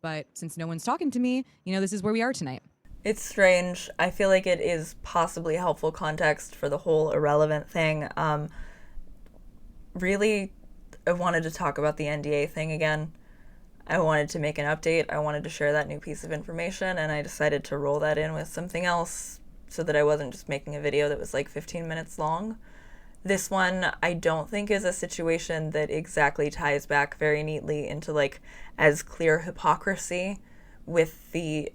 But since no one's talking to me, this is where we are tonight. It's strange. I feel like it is possibly helpful context for the whole irrelevant thing. Really, I wanted to talk about the NDA thing again. I wanted to make an update. I wanted to share that new piece of information, and I decided to roll that in with something else so that I wasn't just making a video that was like 15 minutes long. This one, I don't think is a situation that exactly ties back very neatly into like as clear hypocrisy with the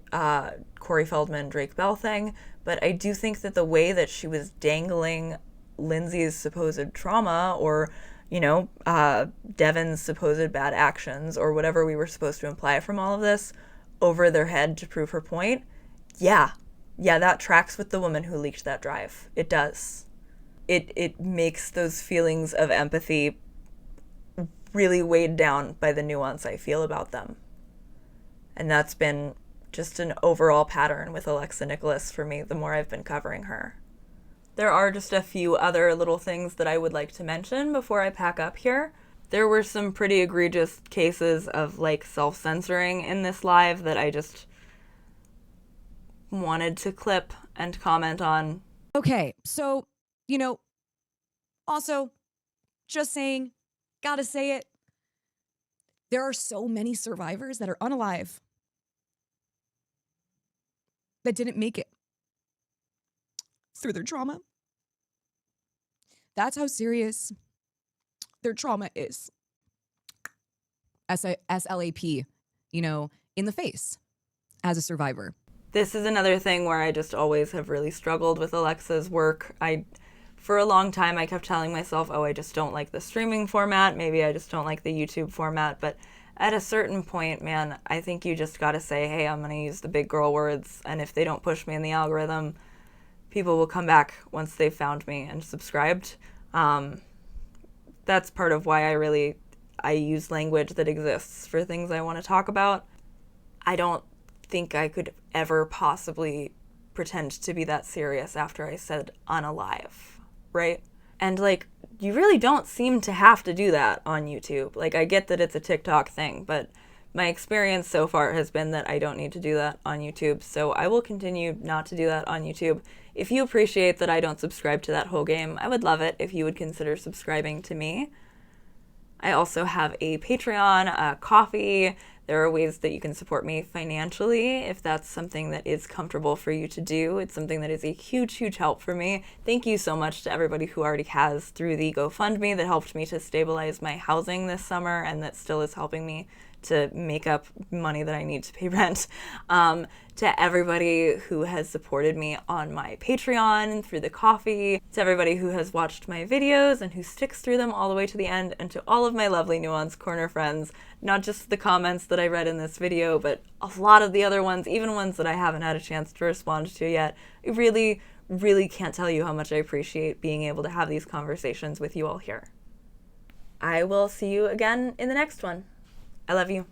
Corey Feldman, Drake Bell thing, but I do think that the way that she was dangling Lindsay's supposed trauma or Devin's supposed bad actions or whatever we were supposed to imply from all of this over their head to prove her point. Yeah, that tracks with the woman who leaked that drive. It does. It makes those feelings of empathy really weighed down by the nuance I feel about them. And that's been just an overall pattern with Alexa Nikolas for me the more I've been covering her. There are just a few other little things that I would like to mention before I pack up here. There were some pretty egregious cases of like self-censoring in this live that I just wanted to clip and comment on. Okay, so, also just saying, gotta say it. There are so many survivors that are unalive that didn't make it through their trauma. That's how serious their trauma is. SLAP, in the face as a survivor. This is another thing where I just always have really struggled with Alexa's work. For a long time, I kept telling myself, I just don't like the streaming format. Maybe I just don't like the YouTube format. But at a certain point, man, I think you just got to say, hey, I'm going to use the big girl words. And if they don't push me in the algorithm, people will come back once they've found me and subscribed. That's part of why I use language that exists for things I want to talk about. I don't think I could ever possibly pretend to be that serious after I said unalive, right? And you really don't seem to have to do that on YouTube. I get that it's a TikTok thing, but my experience so far has been that I don't need to do that on YouTube, so I will continue not to do that on YouTube. If you appreciate that I don't subscribe to that whole game, I would love it if you would consider subscribing to me. I also have a Patreon, a Coffee. There are ways that you can support me financially if that's something that is comfortable for you to do. It's something that is a huge, huge help for me. Thank you so much to everybody who already has through the GoFundMe that helped me to stabilize my housing this summer and that still is helping me to make up money that I need to pay rent. To everybody who has supported me on my Patreon through the Coffee, to everybody who has watched my videos and who sticks through them all the way to the end, and to all of my lovely Nuance Corner friends, not just the comments that I read in this video, but a lot of the other ones, even ones that I haven't had a chance to respond to yet. I really, really can't tell you how much I appreciate being able to have these conversations with you all here. I will see you again in the next one. I love you.